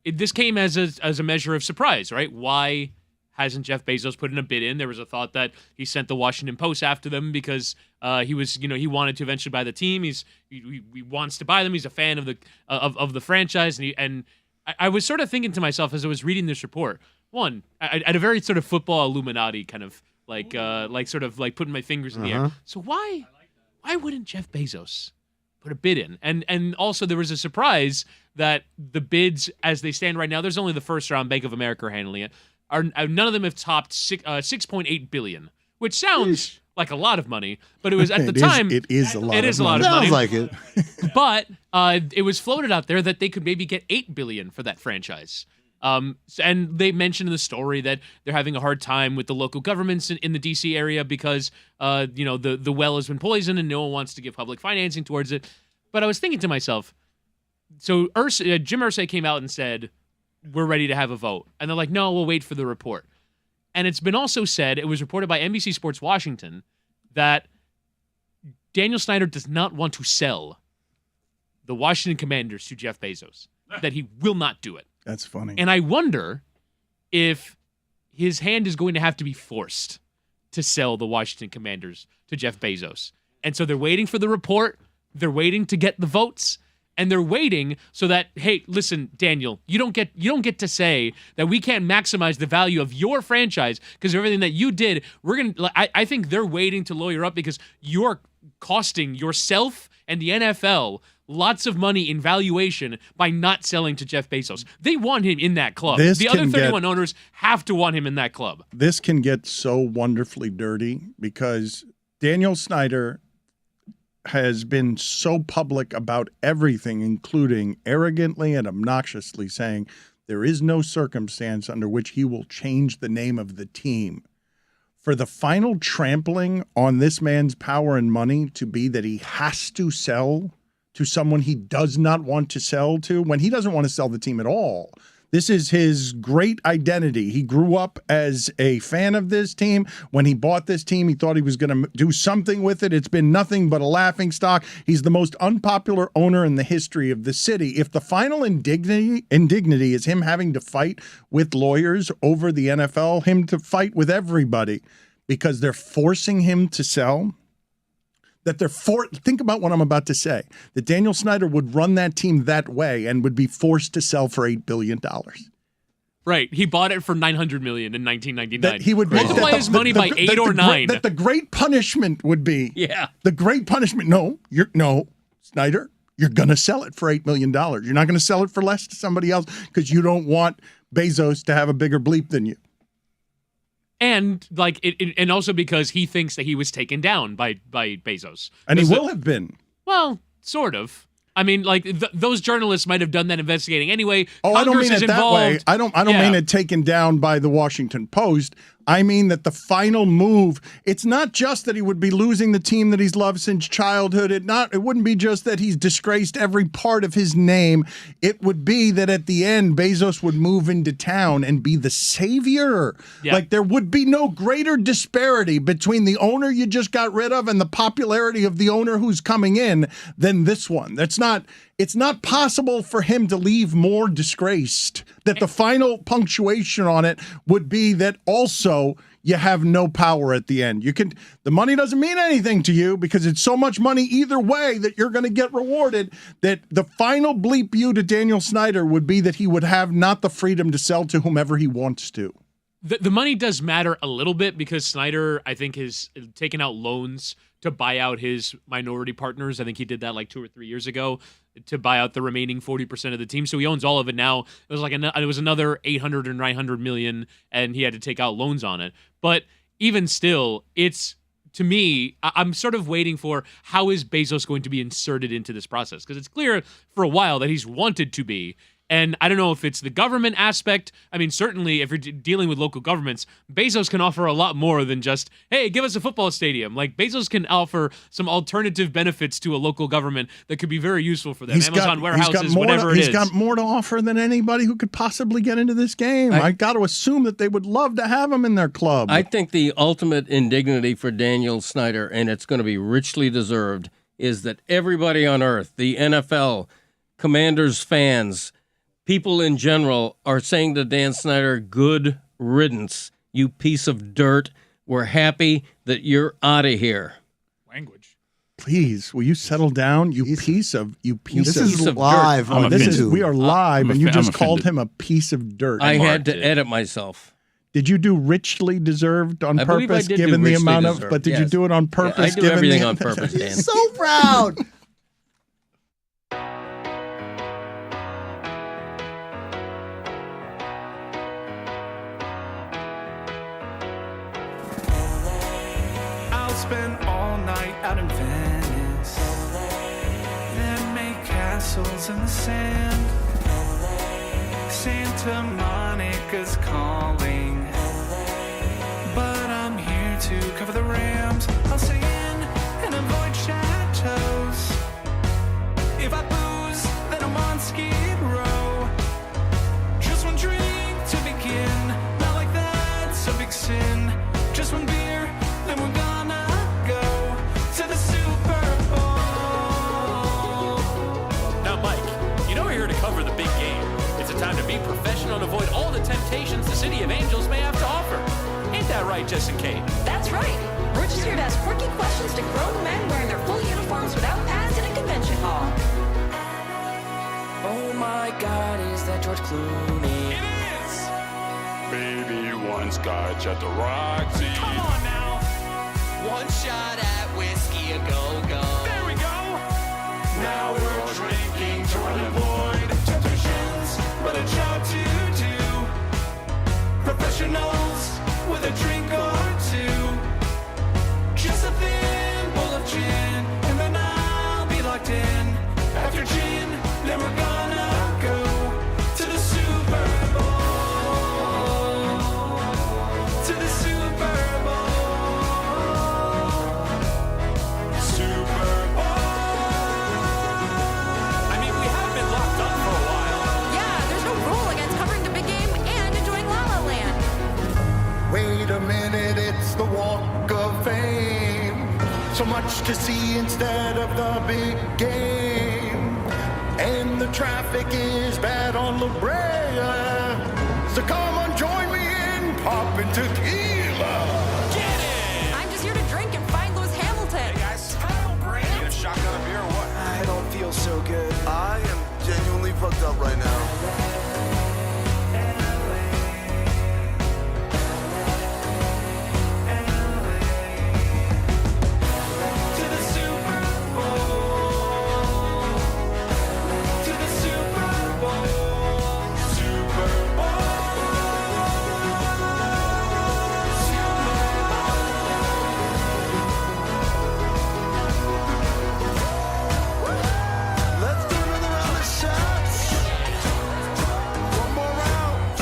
this came as a measure of surprise, right? Why hasn't Jeff Bezos put in a bid in? There was a thought that he sent the Washington Post after them because he wanted to eventually buy the team. He wants to buy them. He's a fan of the franchise, and I was sort of thinking to myself as I was reading this report. One, I had a very sort of football Illuminati kind of like sort of like putting my fingers in the air. So why wouldn't Jeff Bezos put a bid in? And also there was a surprise that the bids as they stand right now, there's only the first round. Bank of America are handling it. None of them have topped $6.8 billion, which sounds like a lot of money, but it was at the time. It is a lot. It is a lot of money. Sounds like it. But it was floated out there that they could maybe get $8 billion for that franchise. And they mentioned in the story that they're having a hard time with the local governments in the DC area because the well has been poisoned and no one wants to give public financing towards it. But I was thinking to myself, So Jim Irsay came out and said, we're ready to have a vote. And they're like, no, we'll wait for the report. And it's been also said, it was reported by NBC Sports Washington, that Daniel Snyder does not want to sell the Washington Commanders to Jeff Bezos, that he will not do it. That's funny. And I wonder if his hand is going to have to be forced to sell the Washington Commanders to Jeff Bezos. And so they're waiting for the report. They're waiting to get the votes. And they're waiting so that, hey, listen, Daniel, you don't get to say that we can't maximize the value of your franchise because of everything that you did. I think they're waiting to lawyer up because you're costing yourself and the NFL lots of money in valuation by not selling to Jeff Bezos. They want him in that club. The other 31 owners have to want him in that club. This can get so wonderfully dirty because Daniel Snyder has been so public about everything, including arrogantly and obnoxiously saying there is no circumstance under which he will change the name of the team. For the final trampling on this man's power and money to be that he has to sell to someone he does not want to sell to, when he doesn't want to sell the team at all. This is his great identity. He grew up as a fan of this team. When he bought this team, he thought he was going to do something with it. It's been nothing but a laughingstock. He's the most unpopular owner in the history of the city. If the final indignity is him having to fight with lawyers over the NFL, him to fight with everybody because they're forcing him to sell, think about what I'm about to say, that Daniel Snyder would run that team that way and would be forced to sell for $8 billion. Right. He bought it for $900 million in 1999. That he would multiply his money by 8 or 9. That the great punishment would be. Yeah. The great punishment. No, Snyder, you're going to sell it for $8 million. You're not going to sell it for less to somebody else because you don't want Bezos to have a bigger bleep than you. And and also because he thinks that he was taken down by Bezos. And he will have been. Well, sort of. I mean, those journalists might have done that investigating anyway. Oh, Congress I don't mean is it that involved. way. I don't mean it taken down by the Washington Post. I mean that the final move, it's not just that he would be losing the team that he's loved since childhood. It wouldn't be just that he's disgraced every part of his name. It would be that at the end, Bezos would move into town and be the savior. Yeah. Like there would be no greater disparity between the owner you just got rid of and the popularity of the owner who's coming in than this one. It's not possible for him to leave more disgraced. That the final punctuation on it would be that also you have no power at the end. The money doesn't mean anything to you because it's so much money either way that you're going to get rewarded, that the final bleep you to Daniel Snyder would be that he would have not the freedom to sell to whomever he wants to. The money does matter a little bit because Snyder, I think, has taken out loans to buy out his minority partners. I think he did that like 2 or 3 years ago to buy out the remaining 40% of the team. So he owns all of it now. It was another 800 or 900 million, and he had to take out loans on it. But even still, to me, I'm sort of waiting for how is Bezos going to be inserted into this process, because it's clear for a while that he's wanted to be. And I don't know if it's the government aspect. I mean, certainly if you're dealing with local governments, Bezos can offer a lot more than just, hey, give us a football stadium. Like, Bezos can offer some alternative benefits to a local government that could be very useful for them. Amazon warehouses, whatever it is. He's got more to offer than anybody who could possibly get into this game. I got to assume that they would love to have him in their club. I think the ultimate indignity for Daniel Snyder, and it's going to be richly deserved, is that everybody on earth, the NFL, Commanders fans, people in general are saying to Dan Snyder, good riddance, you piece of dirt. We're happy that you're out of here. Language. Please, will you settle down? You piece of This is live on YouTube. We are live, and you just called him a piece of dirt. I had to edit myself. Did you do richly deserved on I believe I purpose, did given do the richly amount of? deserved, But did you yes. do it on purpose? I do given everything the, on purpose, Dan. He's so proud. I'll spend all night out in Venice, then make castles in the sand. Santa Monica's calling, but I'm here to cover the Rams. I'll stay in and avoid chateaus. If I booze, then I'm on right, Jess and Kate? That's right. We're just here to ask quirky questions to grown men wearing their full uniforms without pads in a convention hall. Oh my God, is that George Clooney? It is! Baby, you one scotch at the Roxy. Come on now! One shot at whiskey, a go-go. There we go! Now we're drinking to avoid temptations, but a job to do. Professionals with a drink or two. Just a thimble of gin, and then I'll be locked in. After gin, then we're gonna go to the Super Bowl. To the Super Bowl. Super Bowl. I mean, we have been locked up for a while. Yeah, there's no rule against covering the big game and enjoying La La Land. Wait a minute, it's the Walk of Fame. So much to see instead of the big game. And the traffic is bad on La Brea. So come on, join me in popping tequila. Get it! I'm just here to drink and find Lewis Hamilton. Hey guys, Kyle Brand. Get a shotgun of beer or what? I don't feel so good. I am genuinely fucked up right now. To the Super Bowl. To the Super Bowl. Super Bowl. Let's do another round of shots. One more round.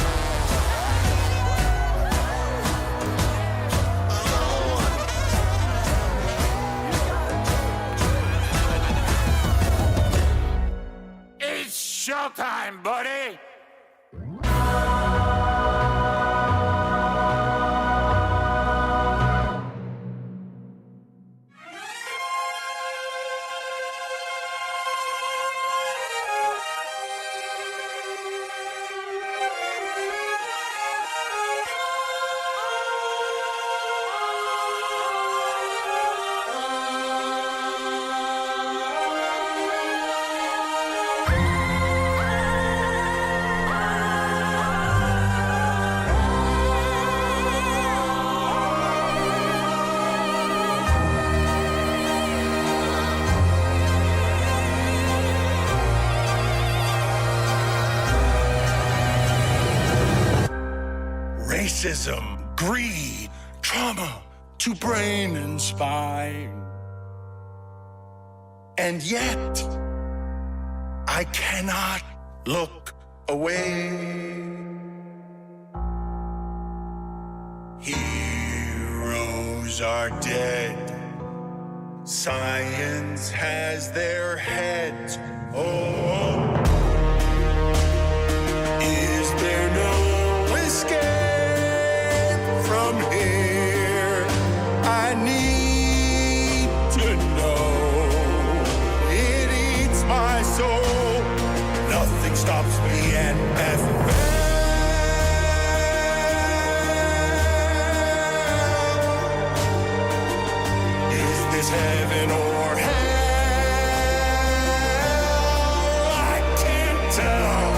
It's showtime, buddy! Racism, greed, trauma to brain and spine. And yet, I cannot look away. Heroes are dead. Science has their heads. Oh, is there no escape from here? I need to know. It eats my soul. Nothing stops me, NFL. Is this heaven or hell? I can't tell.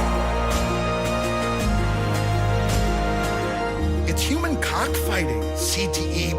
It's human cockfighting, CTE.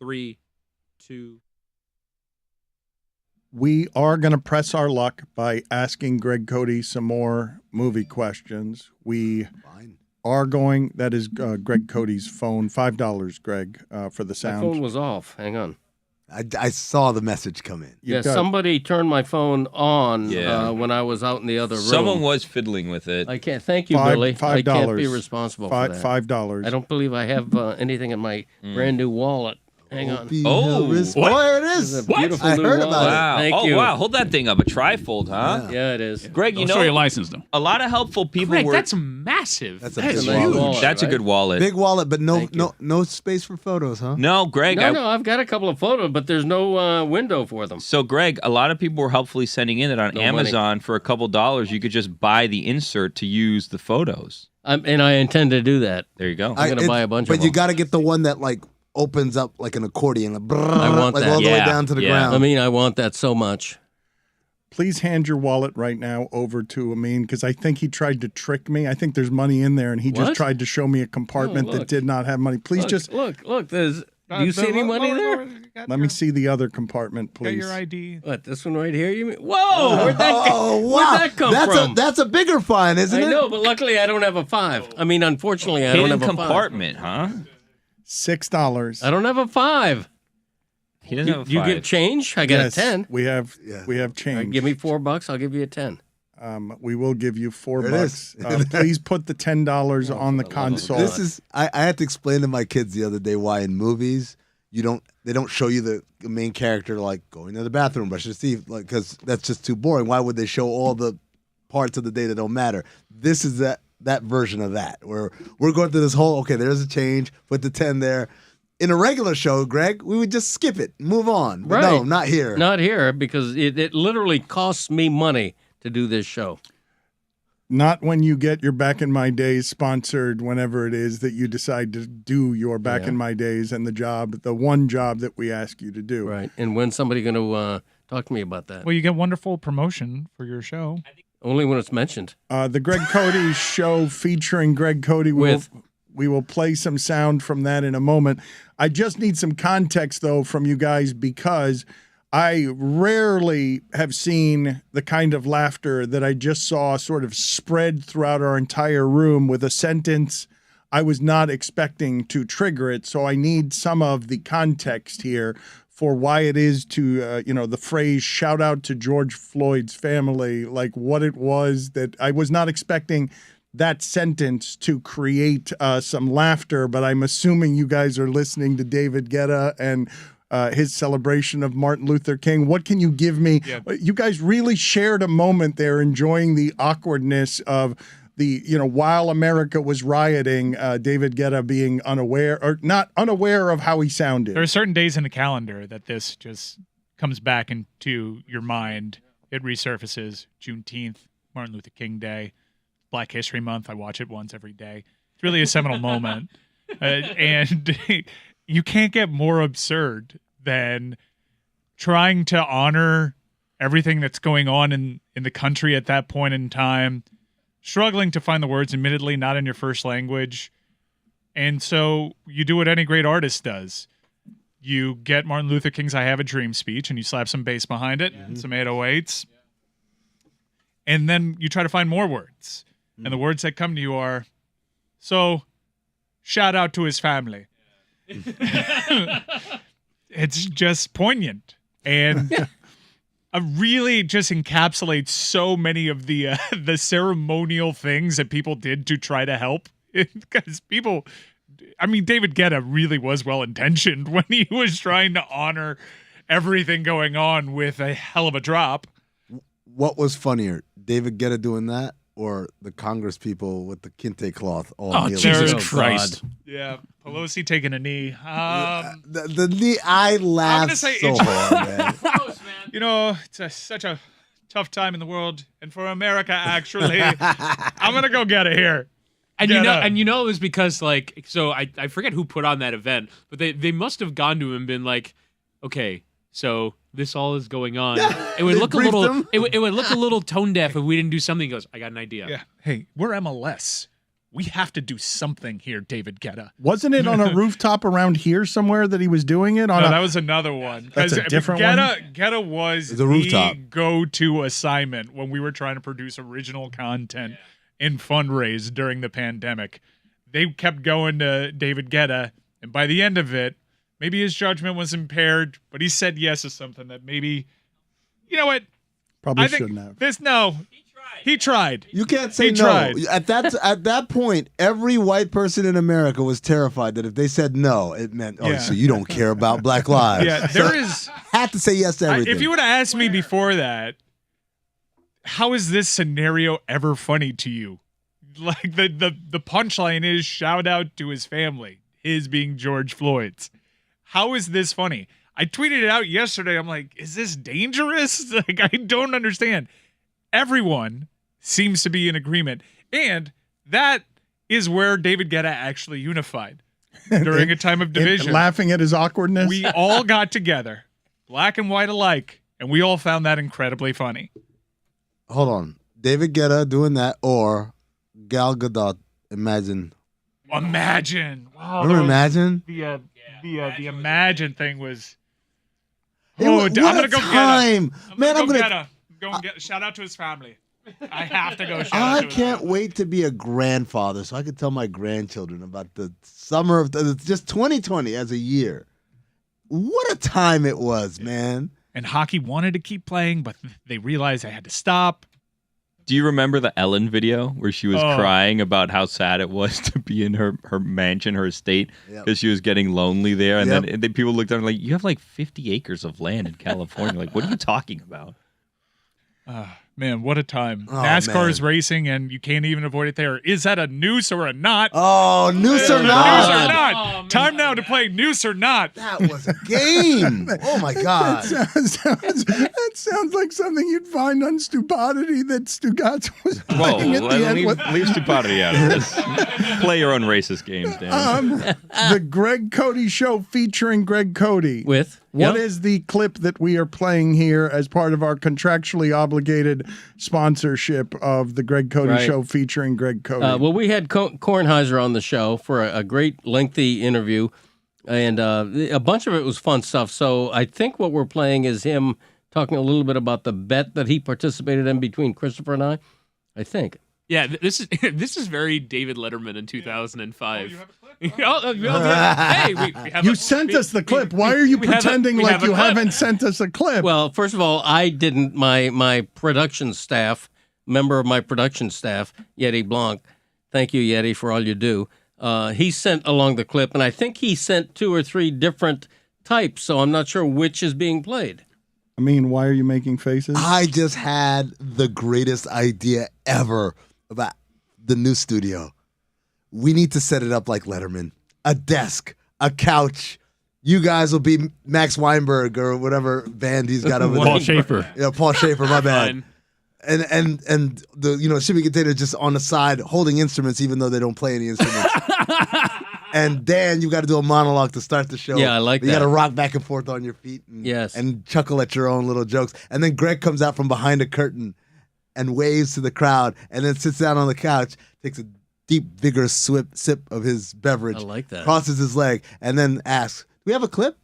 3, 2. We are going to press our luck by asking Greg Cody some more movie questions. We are going, that is Greg Cody's phone, $5, Greg, for the My sound. phone was off. Hang on. I saw the message come in. Yeah, somebody turned my phone on when I was out in the other room. Someone was fiddling with it. I can't. Thank you, Billy. I can't be responsible for that. $5. I don't believe I have anything in my brand new wallet. Hang on. Oh, there it is. This is a beautiful I new heard wallet. about it. Wow. Thank you. Wow. Hold that thing up. A trifold, huh? Yeah, it is. Greg, you Don't know, show your license, though. a lot of helpful people Greg, were. that's massive. That's a That's big a nice wallet. wallet, That's a right? good wallet. Big wallet, but Thank you. no space for photos, huh? No, Greg. No, I've got a couple of photos, but there's no window for them. So, Greg, a lot of people were helpfully sending in that on No Amazon for a couple dollars, you could just buy the insert to use the photos. And I intend to do that. There you go. I'm going to buy a bunch of But you them. got to get the one that like opens up like an accordion. Like, I want like that. all the way Yeah, down to the yeah. ground. I mean, I want that so much. Please hand your wallet right now over to Amin because I think he tried to trick me. I think there's money in there, and he just What? tried to show me a compartment that look. did not have money. Please Look, just look. There's. Do you see any money there? let me see the other compartment, Got please. your ID. What? This one right here? You mean? Whoa! Where'd that? Oh wow, Where'd that come from? that's a bigger find, isn't I it? know, but luckily I don't have a 5. I mean, unfortunately, I don't Hidden have a 5. compartment, huh? $6. I don't have a 5. He doesn't have a You five. give change? I got Yes, a 10. We have Yeah. change. Give me $4. I'll give you a 10. We will give you $4. There it is. Please put the $10 on the console. This is I had to explain to my kids the other day why in movies they don't show you the main character like going to the bathroom, brushing his teeth, like because that's just too boring. Why would they show all the parts of the day that don't matter? This is that version of that where we're going through this whole there's a change, put the 10 there. In a regular show, Greg, we would just skip it, move on. But Right. no, not here. Not here because it literally costs me money to do this show. Not when you get your Back in My Days sponsored, whenever it is that you decide to do your Back in My Days and the one job that we ask you to do. Right. And when's somebody going to talk to me about that? Well, you get wonderful promotion for your show. Only when it's mentioned. The Greg Cody show featuring Greg Cody. We will play some sound from that in a moment. I just need some context, though, from you guys because I rarely have seen the kind of laughter that I just saw sort of spread throughout our entire room with a sentence I was not expecting to trigger it. So I need some of the context here for why it is to, the phrase shout out to George Floyd's family, like what it was that I was not expecting that sentence to create some laughter, but I'm assuming you guys are listening to David Guetta and his celebration of Martin Luther King. What can you give me? Yeah. You guys really shared a moment there enjoying the awkwardness of the, while America was rioting, David Guetta being not unaware of how he sounded. There are certain days in the calendar that this just comes back into your mind. It resurfaces. Juneteenth, Martin Luther King Day, Black History Month. I watch it once every day. It's really a seminal moment. And you can't get more absurd than trying to honor everything that's going on in the country at that point in time, struggling to find the words, admittedly, not in your first language. And so you do what any great artist does. You get Martin Luther King's I Have a Dream speech and you slap some bass behind it, some 808s. And then you try to find more words. And the words that come to you are, so shout out to his family. It's just poignant. And really just encapsulates so many of the ceremonial things that people did to try to help. Because David Guetta really was well-intentioned when he was trying to honor everything going on with a hell of a drop. What was funnier, David Guetta doing that or the Congress people with the kente cloth all Oh, kneeling? Jesus Christ. Yeah, Pelosi taking a knee. The knee, I laughed so hard, man. It's such a tough time in the world. And for America, actually, I'm going to go get it here. And it was because I forget who put on that event, but they must have gone to him and been like, okay, so this all is going on. It would look a little it would look a little tone deaf if we didn't do something. He goes, I got an idea. Yeah. Hey, we're MLS. we have to do something here, David Guetta. Wasn't it on a rooftop around here somewhere that he was doing it? No, that was another one. That's a different one? Guetta was It's a rooftop. the go-to assignment when we were trying to produce original content and fundraise during the pandemic. They kept going to David Guetta, and by the end of it, maybe his judgment was impaired, but he said yes to something that maybe, you know what? Probably I think shouldn't have. He tried. You can't say He no. tried. At that point, every white person in America was terrified that if they said no, it meant, oh, Yeah. so you don't care about Black lives. Yeah, So there is. had to say yes to everything. If you would have asked me before that, how is this scenario ever funny to you? Like the punchline is shout out to his family, his being George Floyd's. How is this funny? I tweeted it out yesterday. I'm like, is this dangerous? Like, I don't understand. Everyone seems to be in agreement. And that is where David Guetta actually unified during a time of division. Laughing at his awkwardness. We all got together, black and white alike, and we all found that incredibly funny. Hold on. David Guetta doing that or Gal Gadot, Imagine. Imagine. Wow. Remember Imagine? The Imagine thing was. Hey, Oh, what I'm gonna a go time. get him. Man, I'm go gonna. get him. Go and get shout out to his family. I have to go shout out I to his can't wait to be a grandfather so I can tell my grandchildren about the summer of just 2020 as a year. What a time it was, man. And hockey wanted to keep playing, but they realized they had to stop. Do you remember the Ellen video where she was Oh. crying about how sad it was to be in her mansion, her estate, Yep. because she was getting lonely there? And Yep. then people looked at her like, you have like 50 acres of land in California. Like, what are you talking about? Man, what a time. Oh, NASCAR is man. racing, and you can't even avoid it there. Is that a noose or a knot? Oh, noose or Noose or not? not. Time now to play noose or not. That was a game. Oh, my God. That sounds like something you'd find on Stupidity that Stugotz was Whoa, playing at the end. leave stupidity out of this. Play your own racist games, Dan. The Greg Cody Show featuring Greg Cody. With? What Yep. is the clip that we are playing here as part of our contractually obligated sponsorship of the Greg Cody Right. Show featuring Greg Cody? Well, we had Kornheiser on the show for a great lengthy interview, and a bunch of it was fun stuff. So I think what we're playing is him talking a little bit about the bet that he participated in between Christopher and I think. Yeah, this is very David Letterman in 2005. Hey, we have you sent us the clip. Why are you we have a- pretending we like have a you clip. haven't sent us a clip? Well, first of all, I didn't. My production staff, member of my production staff, Yeti Blanc, thank you, Yeti, for all you do. He sent along the clip, and I think he sent 2 or 3 different types, so I'm not sure which is being played. I mean, why are you making faces? I just had the greatest idea ever about the new studio. We need to set it up like Letterman. A desk, a couch. You guys will be Max Weinberg or whatever band he's got over there. Paul Schaefer. Yeah, Paul Schaefer, my bad. Fine. And the shipping container just on the side holding instruments even though they don't play any instruments. And Dan, you got to do a monologue to start the show. Yeah, I like You that. got to rock back and forth on your feet and, Yes. and chuckle at your own little jokes. And then Greg comes out from behind a curtain and waves to the crowd and then sits down on the couch, takes a deep, vigorous sip of his beverage. I like that. Crosses his leg and then asks, do we have a clip?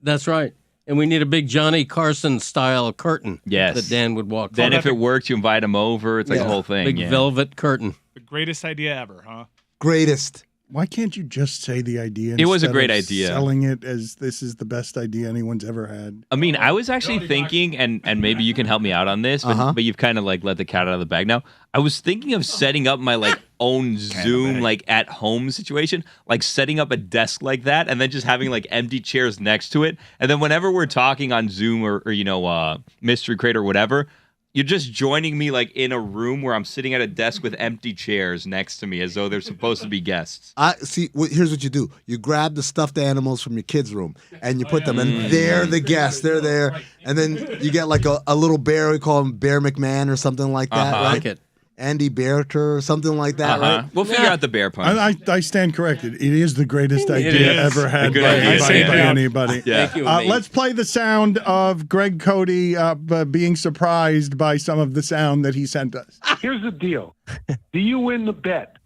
That's right. And we need a big Johnny Carson style curtain. Yes. That Dan would walk Then through. if it works, you invite him over. It's like Yeah. a whole thing. Big yeah. velvet curtain. The greatest idea ever, huh? Greatest. Why can't you just say the idea? It was a instead great of idea. Selling it as this is the best idea anyone's ever had. I mean, I was actually thinking, and maybe you can help me out on this, but you've kind of like let the cat out of the bag now. I was thinking of setting up my like own Zoom like at home situation, like setting up a desk like that, and then just having like empty chairs next to it, and then whenever we're talking on Zoom or Mystery Crate or whatever. You're just joining me like in a room where I'm sitting at a desk with empty chairs next to me as though they're supposed to be guests. I see. Here's what you do: you grab the stuffed animals from your kids' room and you put them, and they're the guests. They're there, and then you get like a little bear. We call him Bear McMahon or something like that, Uh-huh. right? Like it. Andy Bearter or something like that, right? We'll figure out the bear punch. I stand corrected. It is the greatest idea ever had good by idea. anybody. Yeah. Thank you, Let's play the sound of Greg Cody being surprised by some of the sound that he sent us. Here's the deal. Do you win the bet?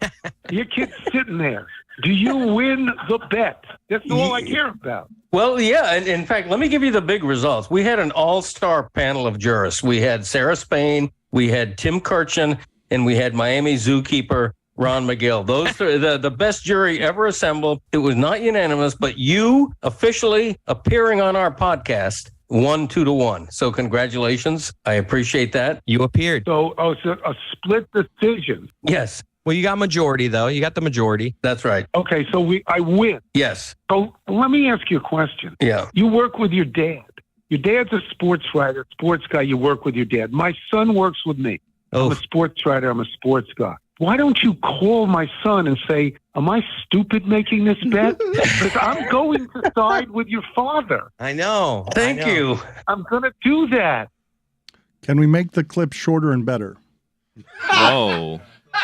Your kid's sitting there. Do you win the bet? That's all I care about. Well, yeah. And in fact, let me give you the big results. We had an all-star panel of jurists. We had Sarah Spain, we had Tim Kirchin, and we had Miami zookeeper Ron McGill. Those are the best jury ever assembled. It was not unanimous, but you officially appearing on our podcast won 2-1. So congratulations. I appreciate that. You appeared. So it's a split decision. Yes. Well, you got majority, though. You got the majority. That's right. Okay, so I win. Yes. So let me ask you a question. Yeah. You work with your dad. Your dad's a sports writer, sports guy. You work with your dad. My son works with me. I'm a sports writer. I'm a sports guy. Why don't you call my son and say, am I stupid making this bet? Because I'm going to side with your father. I know. Thank you. I'm going to do that. Can we make the clip shorter and better? Whoa.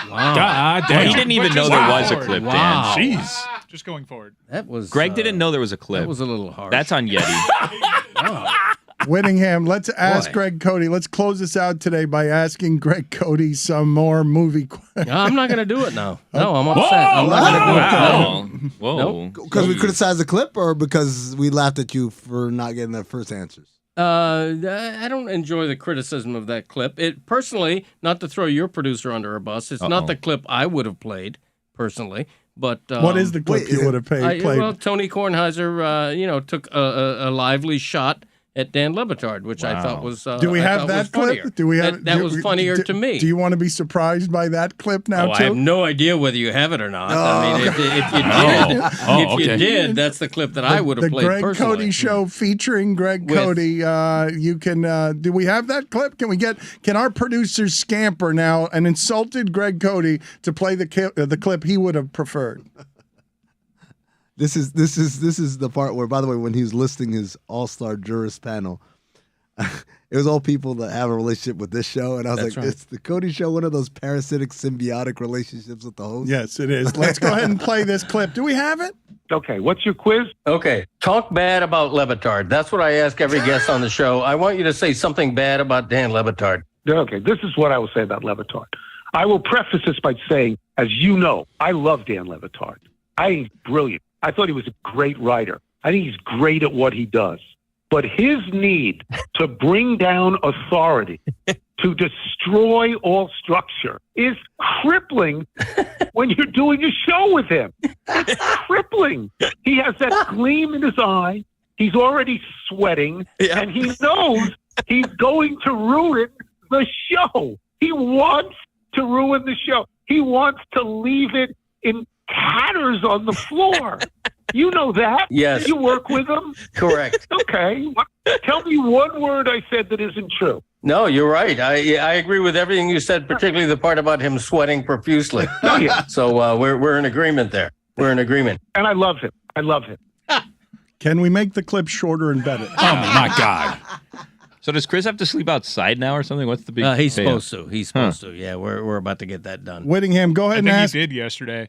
Wow. God damn. He didn't even know there was a clip, Wow. Dan. Jeez. Just going forward. That was Greg didn't know there was a clip. That was a little hard. That's on Yeti. Whittingham, let's ask Greg Cody. Let's close this out today by asking Greg Cody some more movie questions. No, I'm not going to do it now. No, I'm upset. I'm not going to do it. Whoa. Nope. Because we criticized the clip, or because we laughed at you for not getting the first answers? I don't enjoy the criticism of that clip. It personally, not to throw your producer under a bus, it's not the clip I would have played personally. But what is the clip you would have played? Well, Tony Kornheiser, took a lively shot at Dan Le Batard, which I thought was. Do we have that clip? Funnier. Do we have that? Was funnier to me. Do you want to be surprised by that clip now? I have no idea whether you have it or not. I mean, if you did, that's the clip that I would have played. The Greg personally. Cody Show featuring Greg Cody. You can. Do we have that clip? Can our producers scamper now and insulted Greg Cody to play the clip he would have preferred? This is the part where, by the way, when he was listing his all-star jurist panel, it was all people that have a relationship with this show, and I was Is the Cody Show one of those parasitic, symbiotic relationships with the host? Yes, it is. Let's go ahead and play this clip. Do we have it? Okay, what's your quiz? Okay, talk bad about Le Batard. That's what I ask every guest on the show. I want you to say something bad about Dan Le Batard. Okay, this is what I will say about Le Batard. I will preface this by saying, as you know, I love Dan Le Batard. I think he's brilliant. I thought he was a great writer. I think he's great at what he does. But his need to bring down authority, to destroy all structure, is crippling when you're doing a show with him. It's crippling. He has that gleam in his eye. He's already sweating, and he knows he's going to ruin the show. He wants to ruin the show. He wants to leave it in tatters on the floor. You know that. Yes. You work with him. Correct. Okay. Tell me one word I said that isn't true. No, you're right. I agree with everything you said, particularly the part about him sweating profusely. Oh, yeah. So we're in agreement there. We're in agreement. And I love him. I love him. Can we make the clip shorter and better? Oh my God. So does Chris have to sleep outside now or something? What's the big? He's supposed to. He's supposed to. Yeah, we're about to get that done. Whittingham, go ahead and ask. He did yesterday.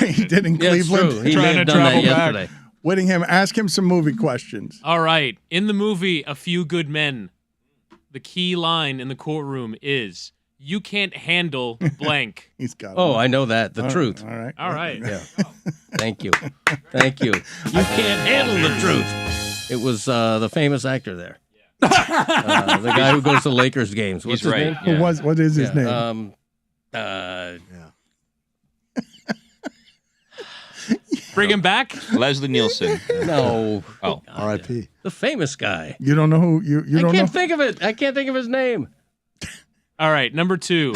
He did in Yeah, it's Cleveland. true. He may have done that yesterday. Whittingham, ask him some movie questions. All right. In the movie A Few Good Men, the key line in the courtroom is, "You can't handle blank." He's got it. Oh, I know that. The All truth. All right. All right. Yeah. Thank you. Thank you. You can't handle the truth. It was the famous actor there. The guy who goes to Lakers games. What's He's his right. name? Yeah. What is his name? Bring him back? Leslie Nielsen. No. Oh. R.I.P. The famous guy. You don't know who you I don't know. can't think of it. I can't think of his name. All right. Number 2.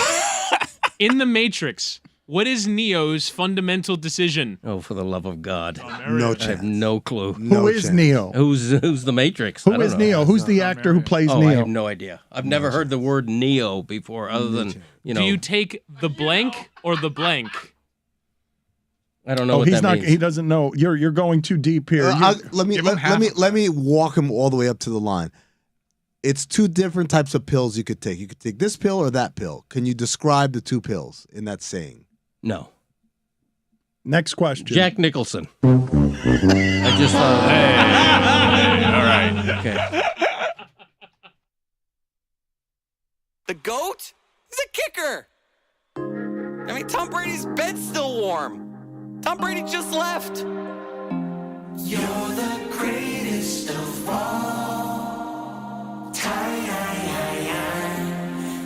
In The Matrix, what is Neo's fundamental decision? Oh, for the love of God. No I chance. have no clue. Who is Neo? Who's the Matrix? Who is Neo? Who's the actor who plays Oh, I Neo? have no idea. I've never heard the word Neo before, other than Do you take the blank or the blank? I don't know Oh, what he's that not. means. He doesn't know. You're going too deep here. Let me walk him all the way up to the line. it's two different types of pills you could take. You could take this pill or that pill. Can you describe the two pills in that saying? No. Next question. Jack Nicholson. I just thought. All right. Okay. The GOAT? He's a kicker. I mean, Tom Brady's bed's still warm. Tom Brady just left. You're the greatest of all time.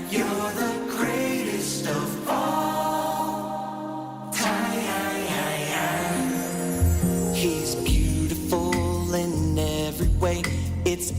You're the greatest of all time. He's beautiful in every way. It's